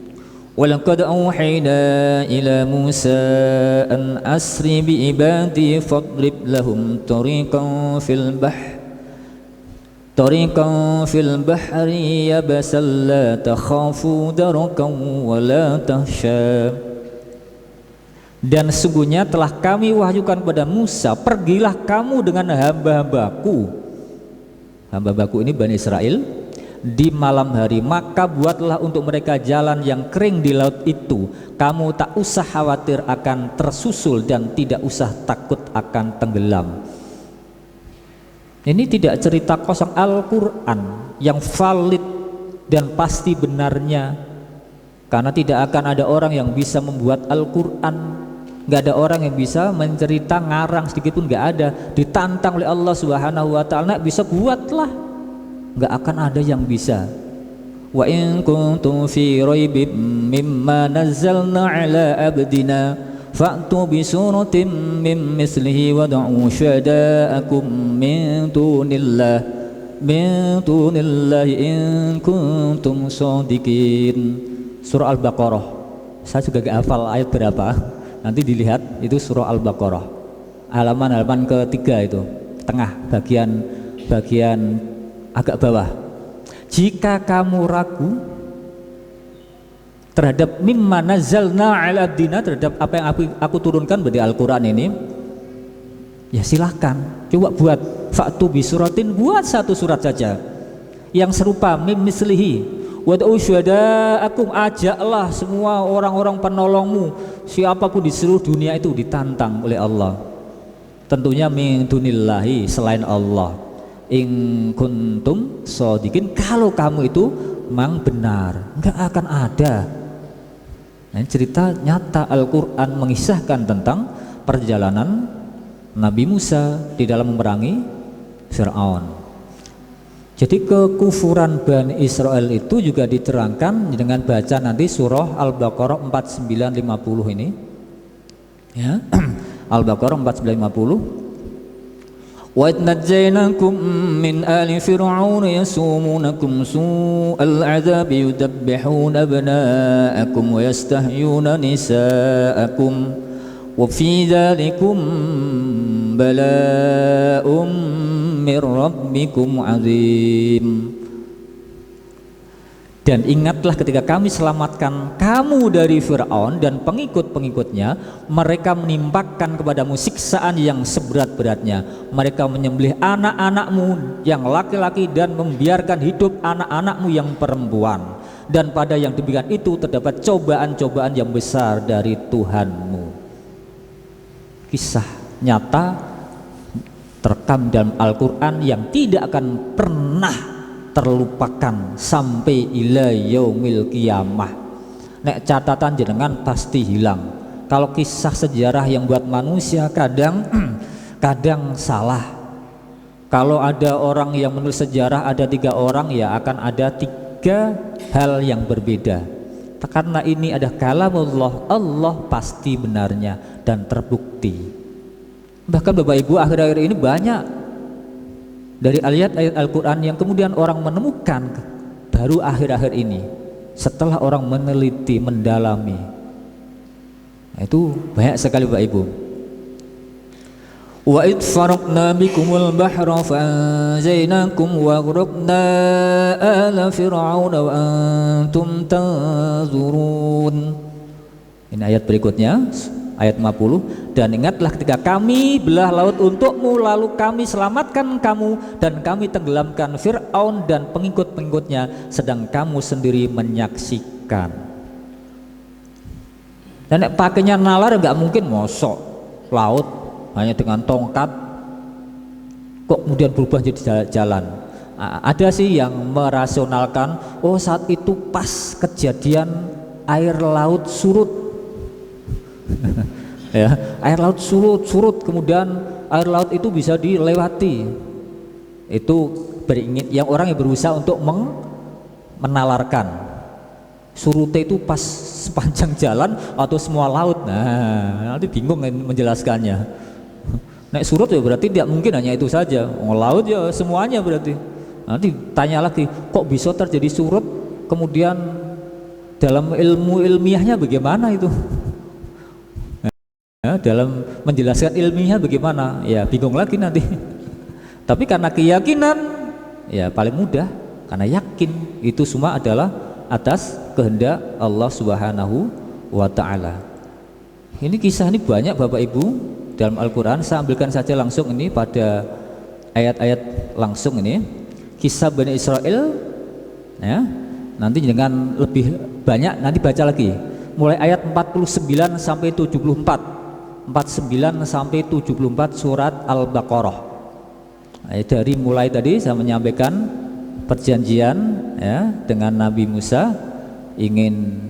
Walaqad awhayna ila Musa an asri bi ibadi fadrib lahum tariqan fil bahri yabasan la takhafu darakan wa la tahsya. Dan sesungguhnya telah kami wahyukan kepada Musa, pergilah kamu dengan hamba-hambaku ini Bani Israel di malam hari, maka buatlah untuk mereka jalan yang kering di laut itu. Kamu tak usah khawatir akan tersusul dan tidak usah takut akan tenggelam. Ini tidak cerita kosong, Al-Quran yang valid dan pasti benarnya, karena tidak akan ada orang yang bisa membuat Al-Quran. Nggak ada orang yang bisa mencerita ngarang sedikit pun, nggak ada. Ditantang oleh Allah Subhanahu wa ta'ala, bisa buatlah. Nggak akan ada yang bisa. Wa in kuntum fi raibim mimma nazzalna ala abdina fa'tu bi suratin min mislihi wad'u syada'akum min dunillahi in kuntum shadiqin. Surah Al-Baqarah. Saya juga gak hafal ayat berapa. Nanti dilihat, itu surah Al-Baqarah. Halaman ketiga itu, tengah bagian agak bawah. Jika kamu ragu terhadap mimma nazzalna ala abdina, terhadap apa yang aku turunkan dari Al-Quran ini, ya silahkan coba buat. Fa'tu bi suratin, buat satu surat saja yang serupa, mim mislihi wad'u syuhada'akum, ajaklah semua orang-orang penolongmu, siapapun di seluruh dunia itu ditantang oleh Allah, tentunya min dunillahi, selain Allah. In kuntum shadiqin, kalau kamu itu memang benar, enggak akan ada. Nah, cerita nyata Al-Quran mengisahkan tentang perjalanan Nabi Musa di dalam memerangi Fir'aun. Jadi kekufuran Bani Israel itu juga diterangkan dengan baca nanti surah Al-Baqarah 4950 ini ya. Al-Baqarah 4950. Wa idnajjainakum min ali fir'aun yasumunakum su'al 'adzabi yudabbihuna abna'akum wa yastahyuna nisa'akum wa fi dzalikum bala'un mir rabbikum 'adzim. Dan ingatlah ketika kami selamatkan kamu dari Fir'aun dan pengikut-pengikutnya, mereka menimpakan kepadamu siksaan yang seberat-beratnya. Mereka menyembelih anak-anakmu yang laki-laki dan membiarkan hidup anak-anakmu yang perempuan. Dan pada yang demikian itu terdapat cobaan-cobaan yang besar dari Tuhanmu. kisah nyata terekam dalam Al-Quran yang tidak akan pernah terlupakan sampai ila yaumil qiyamah. Nek catatan jenengan pasti hilang. Kalau kisah sejarah yang buat manusia kadang kadang salah. Kalau ada orang yang menulis sejarah ada 3 orang, ya akan ada 3 hal yang berbeda. Karena ini ada kalamullah, Allah pasti benarnya dan terbukti. Bahkan Bapak Ibu, akhir-akhir ini banyak dari ayat-ayat Al-Quran yang kemudian orang menemukan baru akhir-akhir ini, setelah orang meneliti, mendalami. Nah, itu banyak sekali Bapak Ibu. Wa id faraqna bikumul bahra fa'anjaynakum wa aghraqna ala fir'auna wa antum tanzurun. Ini ayat berikutnya, ayat 50. Dan ingatlah ketika kami belah laut untukmu, lalu kami selamatkan kamu dan kami tenggelamkan Fir'aun dan pengikut-pengikutnya, sedang kamu sendiri menyaksikan. Dan pakainya nalar nggak mungkin mosok laut hanya dengan tongkat kok kemudian berubah jadi jalan. Ada sih yang merasionalkan, oh saat itu pas kejadian air laut surut ya, air laut surut kemudian air laut itu bisa dilewati. Itu beringin yang orang yang berusaha untuk menalarkan surutnya itu pas sepanjang jalan atau semua laut. Nah, nanti bingung menjelaskannya. Nek surut ya berarti tidak mungkin hanya itu saja. Laut ya semuanya berarti. Nanti tanya lagi, kok bisa terjadi surut? Kemudian dalam ilmu ilmiahnya bagaimana itu? Ya, dalam menjelaskan ilmiahnya bagaimana? Ya bingung lagi nanti. Tapi karena keyakinan, ya paling mudah. Karena yakin itu semua adalah atas kehendak Allah Subhanahu wa Ta'ala. Ini kisah ini banyak Bapak Ibu dalam Al-Quran. Saya ambilkan saja langsung ini pada ayat-ayat langsung ini, kisah Bani Israel ya. Nanti dengan lebih banyak nanti baca lagi mulai ayat 49 sampai 74, 49 sampai 74 surat Al-Baqarah. Dari mulai tadi saya menyampaikan perjanjian ya dengan Nabi Musa ingin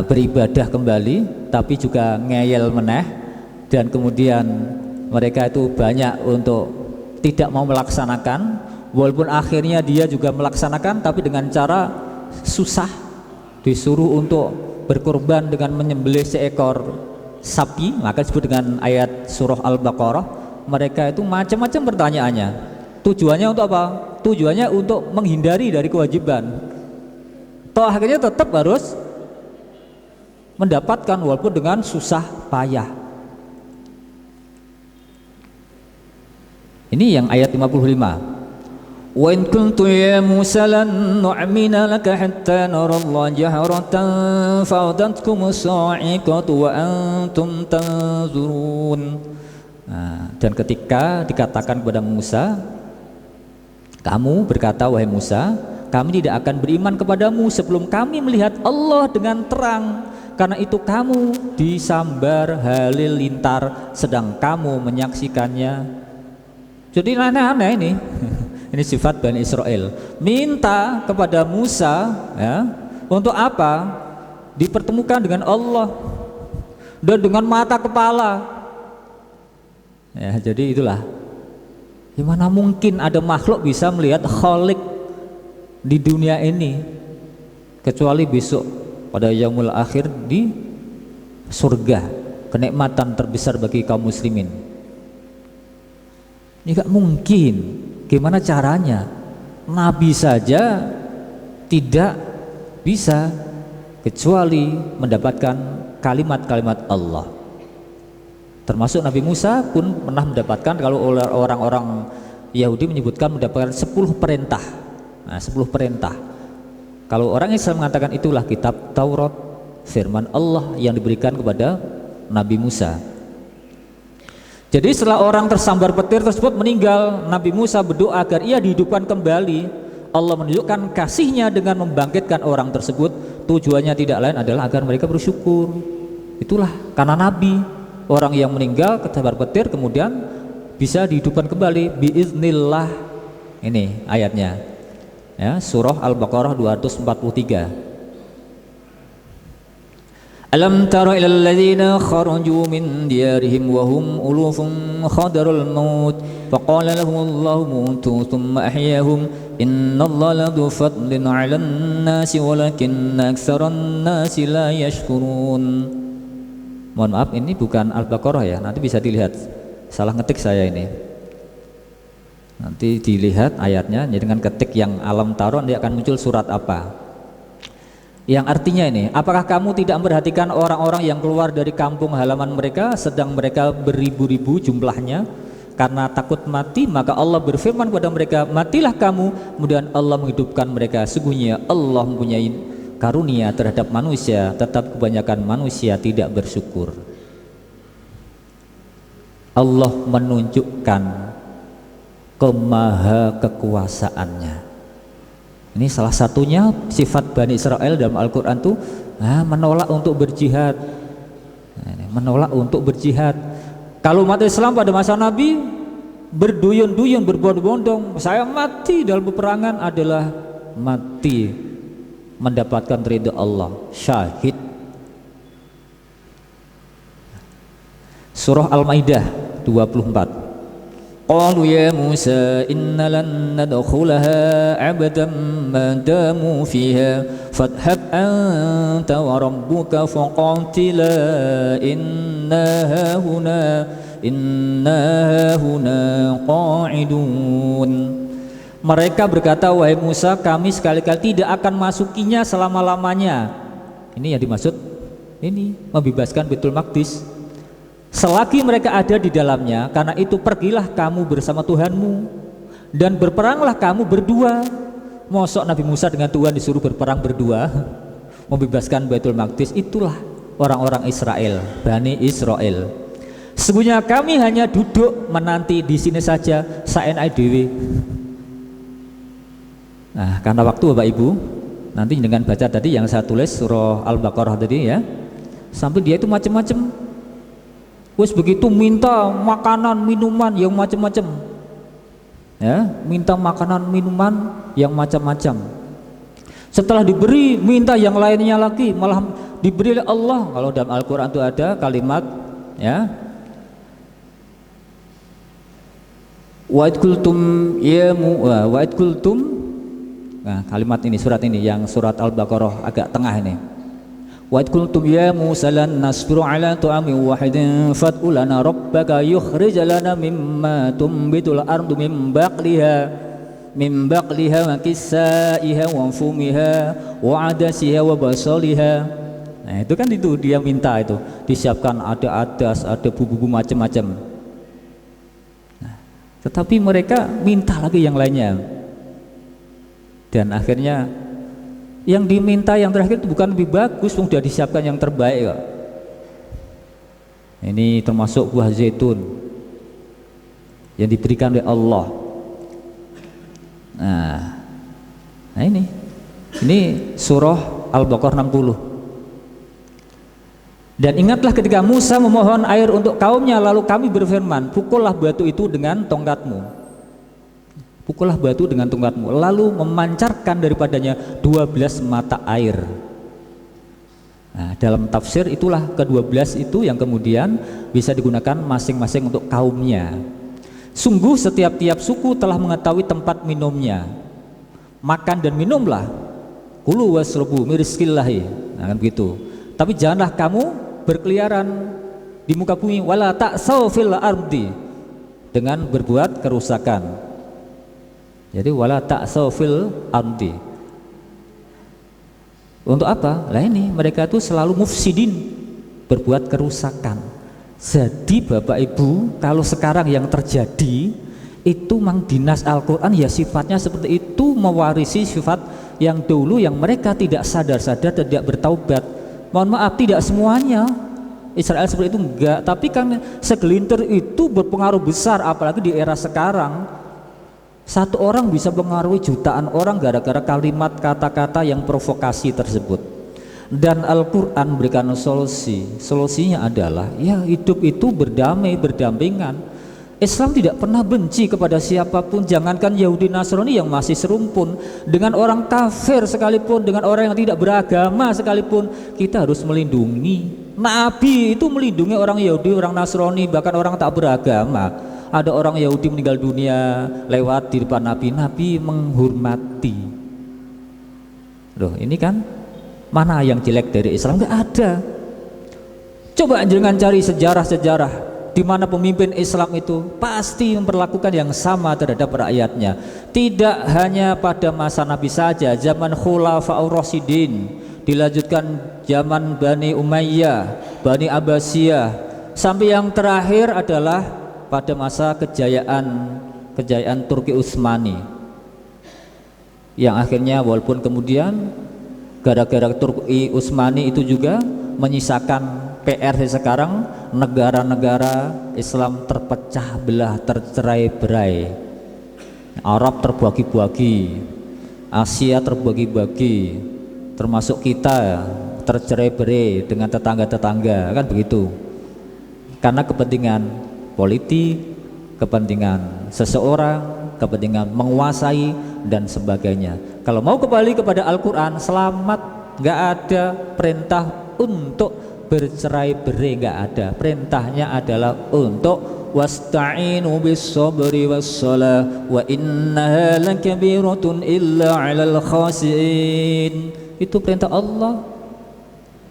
beribadah kembali, tapi juga ngeyel meneh. Dan kemudian mereka itu banyak untuk tidak mau melaksanakan, walaupun akhirnya dia juga melaksanakan tapi dengan cara susah. Disuruh untuk berkorban dengan menyembelih seekor sapi, maka disebut dengan ayat surah Al-Baqarah. Mereka itu macam-macam pertanyaannya. Tujuannya untuk apa? Tujuannya untuk menghindari dari kewajiban. Toh akhirnya tetap harus mendapatkan walaupun dengan susah payah. Ini yang ayat 55. Wa in kuntu ya Musa lan nu'mina laka hatta nara Allah jahratan fa'adatkum sa'iqatu wa antum tanzurun. Nah, dan ketika dikatakan kepada Musa, kamu berkata wahai Musa, kami tidak akan beriman kepadamu sebelum kami melihat Allah dengan terang. Karena itu kamu disambar halilintar sedang kamu menyaksikannya. Jadi aneh-aneh ini. Ini sifat Bani Israel. Minta kepada Musa ya, untuk apa? Dipertemukan dengan Allah dan dengan mata kepala. Ya, jadi itulah. Gimana mungkin ada makhluk bisa melihat Khalik di dunia ini kecuali besok pada yaumul akhir di surga, kenikmatan terbesar bagi kaum muslimin. Ini gak mungkin. Gimana caranya? Nabi saja tidak bisa kecuali mendapatkan kalimat-kalimat Allah. Termasuk Nabi Musa pun pernah mendapatkan, kalau orang-orang Yahudi menyebutkan mendapatkan 10 perintah. Nah, 10 perintah. Kalau orang Islam mengatakan itulah kitab Taurat, firman Allah yang diberikan kepada Nabi Musa. Jadi setelah orang tersambar petir tersebut meninggal, Nabi Musa berdoa agar ia dihidupkan kembali. Allah menunjukkan kasihnya dengan membangkitkan orang tersebut. Tujuannya tidak lain adalah agar mereka bersyukur. Itulah karena Nabi. orang yang meninggal ketebar petir kemudian bisa dihidupkan kembali biiznillah. Ini ayatnya ya, surah Al-Baqarah 243. Alam tara ilal ladzina kharaju min diyarihim wa hum ulufun khadarul maut faqala lahumullahu mutu thumma ahyahum innallaha ladzu fadlin 'alan nasi walakinna aktsaran nasi la yashkurun. Mohon maaf, ini bukan Al-Baqarah ya, nanti bisa dilihat, salah ngetik saya ini. Nanti dilihat ayatnya, jadi dengan ketik yang alam taro nanti akan muncul surat apa. Yang artinya ini, apakah kamu tidak memperhatikan orang-orang yang keluar dari kampung halaman mereka sedang mereka beribu-ribu jumlahnya karena takut mati, maka Allah berfirman kepada mereka, matilah kamu, kemudian Allah menghidupkan mereka. Sungguhnya Allah mempunyai karunia terhadap manusia, tetap kebanyakan manusia tidak bersyukur. Allah menunjukkan kemaha kekuasaannya. Ini salah satunya sifat Bani Israel dalam Al-Quran itu menolak untuk berjihad. Menolak untuk berjihad. Kalau umat Islam pada masa Nabi berduyun-duyun, berbondong-bondong, saya mati dalam peperangan adalah mati mendapatkan ridha Allah, syahid. Surah Al-Maidah 24. Qalu ya Musa inna lan nadkhulaha abadan ma damu fiha fadhhab anta wa rabbuka faqatila inna huna qa'idun. Mereka berkata, wahai Musa, kami sekali-kali tidak akan masukinya selama-lamanya. Ini yang dimaksud, ini membebaskan Baitul Maqdis. Selagi mereka ada di dalamnya, karena itu pergilah kamu bersama Tuhanmu dan berperanglah kamu berdua. Mosok Nabi Musa dengan Tuhan disuruh berperang berdua membebaskan Baitul Maqdis. Itulah orang-orang Israel, Bani Israel. Sesungguhnya kami hanya duduk menanti di sini saja saenai dewe. Nah, karena waktu Bapak Ibu, nanti dengan baca tadi yang saya tulis surah Al-Baqarah tadi ya, sampai dia itu macam-macam. Wes begitu minta makanan minuman yang macam-macam, ya, minta makanan minuman yang macam-macam. Setelah diberi, minta yang lainnya lagi, malah diberi oleh Allah. Kalau dalam Al-Quran itu ada kalimat, ya, wa'id kultum ya wa'id kultum. Nah, kalimat ini, surat ini yang surat Al-Baqarah agak tengah ini. Wa qultum ya Musa lan nasbiru ala ta'amin wahidin fad'u lana rabbaka yukhrij lana mimma tumbitul ardu min baqliha wa kisaiha wa fumiha wa adasiha wa basaliha. Nah, itu kan itu dia minta itu, disiapkan ada adas, ada bumbu-bumbu macam-macam. Nah, tetapi mereka minta lagi yang lainnya. Dan akhirnya yang diminta yang terakhir itu bukan lebih bagus, sudah disiapkan yang terbaik kok. Ini termasuk buah zaitun yang diberikan oleh Allah. Nah ini surah Al-Baqarah 60. Dan ingatlah ketika Musa memohon air untuk kaumnya, lalu kami berfirman, pukullah batu itu dengan tongkatmu. Pukullah batu dengan tongkatmu, lalu memancarkan daripadanya 12 mata air. Nah, dalam tafsir itulah ke-12 itu yang kemudian bisa digunakan masing-masing untuk kaumnya. Sungguh setiap-tiap suku telah mengetahui tempat minumnya. Makan dan minumlah. Kulu wasrobu mirizkillahi. Nah, kan begitu. Tapi janganlah kamu berkeliaran di muka bumi, wala ta'saw fil ardi, dengan berbuat kerusakan. Jadi wala ta'saw fil ardi. Untuk apa? Lah ini mereka itu selalu mufsidin, berbuat kerusakan. Jadi Bapak Ibu, kalau sekarang yang terjadi itu mang dinas Al-Quran ya sifatnya seperti itu, mewarisi sifat yang dulu yang mereka tidak sadar-sadar, tidak bertaubat. Mohon maaf, tidak semuanya Israel seperti itu, enggak, tapi kan segelintir itu berpengaruh besar, apalagi di era sekarang. Satu orang bisa mengaruhi jutaan orang gara-gara kalimat kata-kata yang provokasi tersebut. Dan Al-Quran berikan solusi. Solusinya adalah ya hidup itu berdamai, berdampingan. Islam tidak pernah benci kepada siapapun, jangankan Yahudi Nasrani yang masih serumpun, dengan orang kafir sekalipun, dengan orang yang tidak beragama sekalipun, kita harus melindungi. Nabi itu melindungi orang Yahudi, orang Nasrani, bahkan orang tak beragama. Ada orang Yahudi meninggal dunia lewat di depan Nabi, Nabi menghormati. Loh, ini kan mana yang jelek dari Islam? Nggak ada. Coba jangan cari sejarah-sejarah di mana pemimpin Islam itu pasti memperlakukan yang sama terhadap rakyatnya. Tidak hanya pada masa Nabi saja, zaman Khulafaur Rasyidin, dilanjutkan zaman Bani Umayyah, Bani Abbasiyah, sampai yang terakhir adalah pada masa kejayaan Turki Utsmani, yang akhirnya walaupun kemudian gara-gara Turki Utsmani itu juga menyisakan PR sekarang, negara-negara Islam terpecah belah, tercerai-berai. Arab terbagi-bagi, Asia terbagi-bagi, termasuk kita tercerai-berai dengan tetangga-tetangga, kan begitu. Karena kepentingan politik, kepentingan seseorang, kepentingan menguasai dan sebagainya. Kalau mau kembali kepada Al-Quran, selamat, nggak ada perintah untuk bercerai-berai, nggak ada. Perintahnya adalah untuk wasta'inu bis-sabri was-salah wa innaha lakabiratun illa 'alal khasiin. Itu perintah Allah.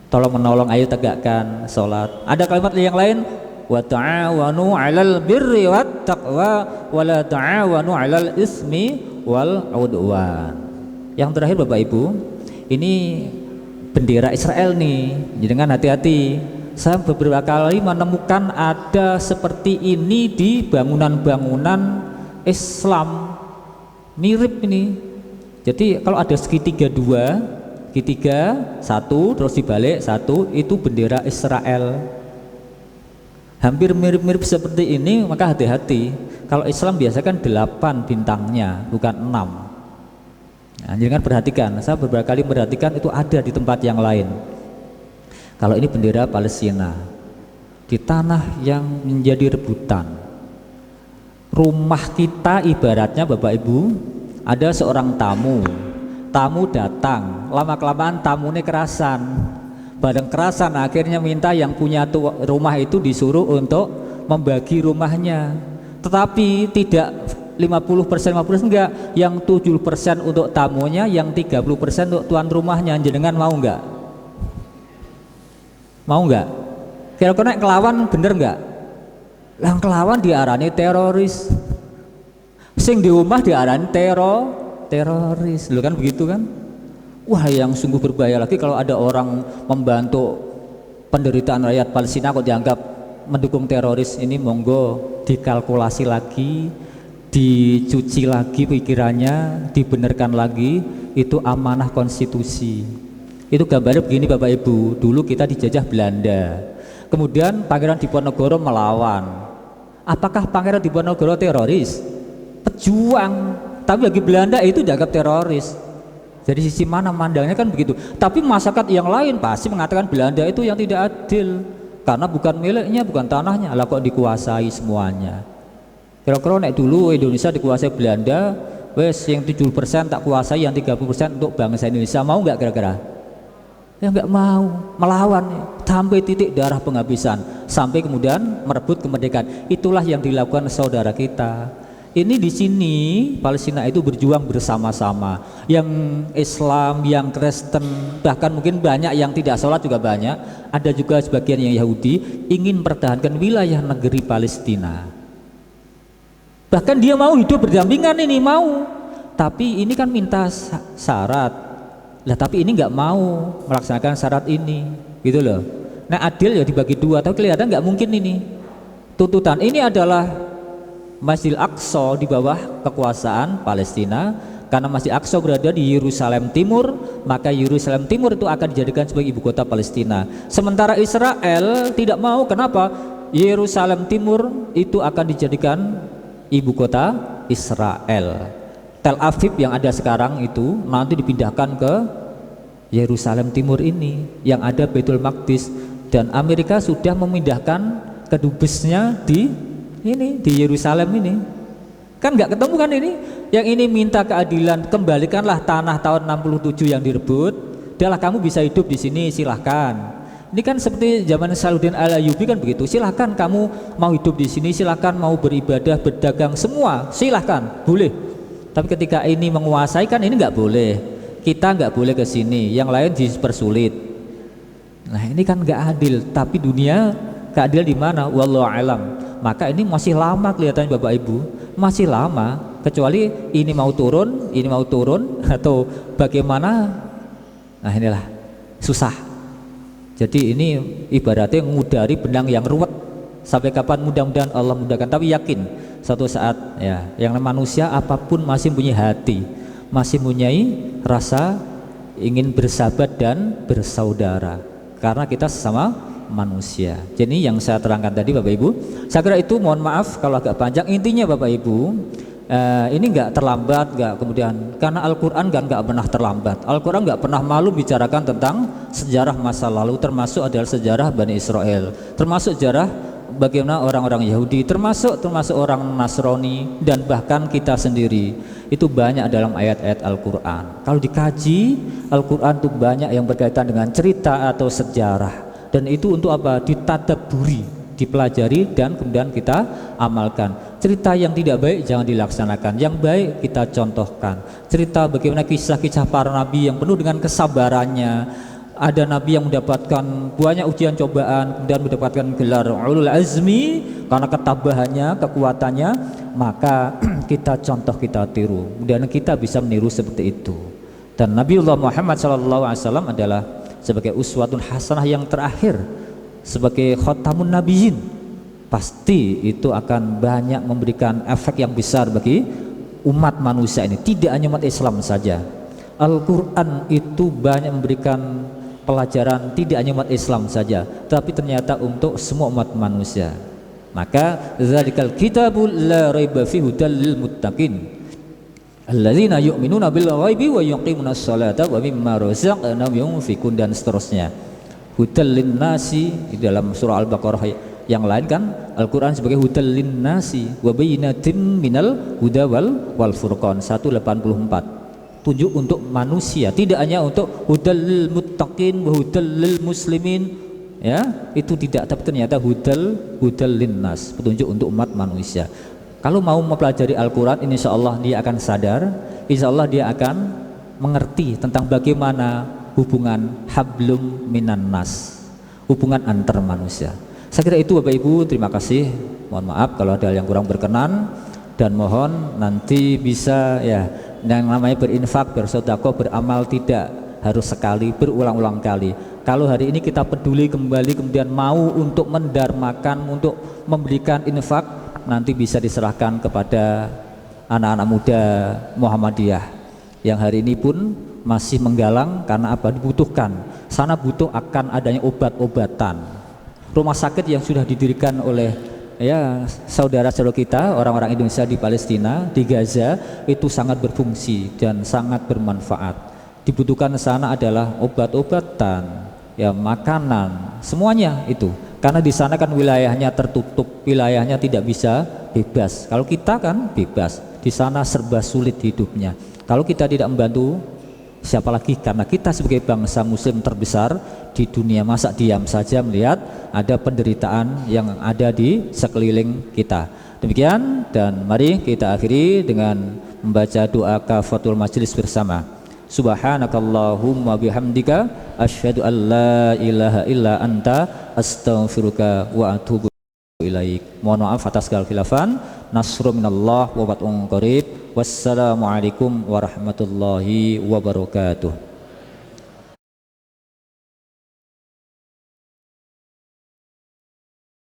Tolong menolong, ayo tegakkan salat. Ada kalimat yang lain, wa ta'awanu 'alal birri wat taqwa wa la ta'awanu 'alal ismi wal 'udwan. Yang terakhir Bapak Ibu, ini bendera Israel nih, jangan hati-hati. Saya beberapa kali menemukan ada seperti ini di bangunan-bangunan Islam, mirip ini. Jadi kalau ada segitiga dua, segitiga satu terus dibalik satu, itu bendera Israel. Hampir mirip-mirip seperti ini, maka hati-hati. Kalau Islam biasa kan 8 bintangnya, bukan 6. Nah, jangan perhatikan, saya beberapa kali perhatikan itu ada di tempat yang lain. Kalau ini bendera Palestina, di tanah yang menjadi rebutan. Rumah kita ibaratnya Bapak Ibu, ada seorang tamu datang, lama-kelamaan tamunya kerasan. Bareng kerasan akhirnya minta yang punya rumah itu disuruh untuk membagi rumahnya. Tetapi tidak 50% enggak, yang 70% untuk tamunya, yang 30% untuk tuan rumahnya. Jenengan mau enggak? Mau enggak? Kira-kira kelawan bener enggak? Yang kelawan diarani teroris, sing di rumah diarani teroris, lu kan begitu kan? Wah, yang sungguh berbahaya lagi kalau ada orang membantu penderitaan rakyat Palestina kok dianggap mendukung teroris. Ini monggo dikalkulasi lagi, dicuci lagi pikirannya, dibenarkan lagi. Itu amanah konstitusi. Itu gambarnya begini Bapak Ibu, dulu kita dijajah Belanda, kemudian Pangeran Diponegoro melawan. Apakah Pangeran Diponegoro teroris? Pejuang, tapi bagi Belanda itu dianggap teroris. Dari sisi mana mandangnya kan begitu. Tapi masyarakat yang lain pasti mengatakan Belanda itu yang tidak adil, karena bukan miliknya, bukan tanahnya, lah kok dikuasai semuanya. Kira-kira naik dulu Indonesia dikuasai Belanda, wes yang 70% tak kuasai, yang 30% untuk bangsa Indonesia. Mau nggak kira-kira? Ya nggak mau, melawan sampai titik darah penghabisan, sampai kemudian merebut kemerdekaan. Itulah yang dilakukan saudara kita. Ini di sini Palestina itu berjuang bersama-sama. Yang Islam, yang Kristen, bahkan mungkin banyak yang tidak sholat juga banyak. Ada juga sebagian yang Yahudi ingin mempertahankan wilayah negeri Palestina. Bahkan dia mau hidup berdampingan, ini mau. Tapi ini kan minta syarat. Lah tapi ini nggak mau melaksanakan syarat ini, gitu loh. Nah adil ya dibagi dua, tapi kelihatan nggak mungkin ini. Tuntutan ini adalah Masjid Aqsa di bawah kekuasaan Palestina, karena Masjid Aqsa berada di Yerusalem Timur, maka Yerusalem Timur itu akan dijadikan sebagai ibu kota Palestina. Sementara Israel tidak mau, kenapa? Yerusalem Timur itu akan dijadikan ibu kota Israel. Tel Aviv yang ada sekarang itu nanti dipindahkan ke Yerusalem Timur ini yang ada Baitul Maqdis, dan Amerika sudah memindahkan kedubesnya di ini, di Yerusalem ini. Kan nggak ketemu kan ini? Yang ini minta keadilan, kembalikanlah tanah tahun 67 yang direbut. Udahlah kamu bisa hidup di sini, silahkan. Ini kan seperti zaman Salahuddin Al-Ayyubi kan begitu. Silahkan kamu mau hidup di sini, silahkan mau beribadah, berdagang, semua silahkan, boleh. Tapi ketika ini menguasai kan ini nggak boleh. Kita nggak boleh ke sini, yang lain dipersulit. Nah ini kan nggak adil. Tapi dunia keadilan di mana? Wallahu alam. Maka ini masih lama kelihatannya Bapak Ibu, masih lama. Kecuali ini mau turun atau bagaimana? Nah inilah susah. Jadi ini ibaratnya ngudari benang yang ruwet. Sampai kapan? Mudah-mudahan Allah mudahkan. Tapi yakin satu saat ya, yang manusia apapun masih punya hati, masih mempunyai rasa ingin bersahabat dan bersaudara, karena kita sesama manusia. Jadi yang saya terangkan tadi Bapak Ibu, saya kira itu, mohon maaf kalau agak panjang. Intinya Bapak Ibu, ini nggak terlambat, nggak kemudian, karena Al-Quran nggak pernah terlambat. Al-Quran nggak pernah malu bicarakan tentang sejarah masa lalu, termasuk adalah sejarah Bani Israel, termasuk sejarah bagaimana orang-orang Yahudi, termasuk orang Nasrani, dan bahkan kita sendiri. Itu banyak dalam ayat-ayat Al-Quran. Kalau dikaji Al-Quran itu banyak yang berkaitan dengan cerita atau sejarah, dan itu untuk apa? Ditadabburi, dipelajari, dan kemudian kita amalkan. Cerita yang tidak baik jangan dilaksanakan, yang baik kita contohkan. Cerita bagaimana kisah-kisah para nabi yang penuh dengan kesabarannya. Ada nabi yang mendapatkan banyak ujian cobaan dan mendapatkan gelar ulul azmi karena ketabahannya, kekuatannya. Maka kita contoh, kita tiru, dan kita bisa meniru seperti itu. Dan Nabiullah Muhammad SAW adalah sebagai uswatun hasanah yang terakhir, sebagai khatamun nabiyyin. Pasti itu akan banyak memberikan efek yang besar bagi umat manusia ini, tidak hanya umat Islam saja. Al-Quran itu banyak memberikan pelajaran tidak hanya umat Islam saja, tapi ternyata untuk semua umat manusia. Maka dzalikal kitabul la raiba fihi hudal lil muttaqin alladzina yu'minuna bil ghaibi wa yuqimunas salata wa mimma razaqnahum yunfikun, dan seterusnya. Hudal lin nasi di dalam surah Al-Baqarah yang lain kan Al-Quran sebagai hudal lin nasi wa bayyinatin minal huda wal furqan 184. Tunjuk untuk manusia, tidak hanya untuk hudal lil muttaqin wa hudal lil muslimin, ya itu tidak, tapi ternyata hudal linnas, petunjuk untuk umat manusia. Kalau mau mempelajari Al-Quran, insya Allah dia akan sadar, insya Allah dia akan mengerti tentang bagaimana hubungan hablum minan nas, hubungan antar manusia. Saya kira itu Bapak Ibu, terima kasih. Mohon maaf kalau ada yang kurang berkenan, dan mohon nanti bisa ya, yang namanya berinfak, bersedekah, beramal tidak harus sekali, berulang-ulang kali. Kalau hari ini kita peduli kembali, kemudian mau untuk mendarmakan, untuk memberikan infak, nanti bisa diserahkan kepada anak-anak muda Muhammadiyah yang hari ini pun masih menggalang, karena apa? Dibutuhkan. Sana butuh akan adanya obat-obatan. Rumah sakit yang sudah didirikan oleh ya saudara-saudara kita orang-orang Indonesia di Palestina, di Gaza, itu sangat berfungsi dan sangat bermanfaat. Dibutuhkan sana adalah obat-obatan, ya makanan, semuanya itu. Karena di sana kan wilayahnya tertutup, wilayahnya tidak bisa bebas. Kalau kita kan bebas, di sana serba sulit hidupnya. Kalau kita tidak membantu, siapa lagi? Karena kita sebagai bangsa muslim terbesar di dunia, masa diam saja melihat ada penderitaan yang ada di sekeliling kita. Demikian, dan mari kita akhiri dengan membaca doa kafatul majelis bersama. Subhanakallahumma bihamdika asyhadu an la ilaha illa anta astaghfiruka wa atubu ilaik. Mohon maaf atas segala khilafan. Nasrun minallah wa fatun qarib. Wassalamualaikum warahmatullahi wabarakatuh.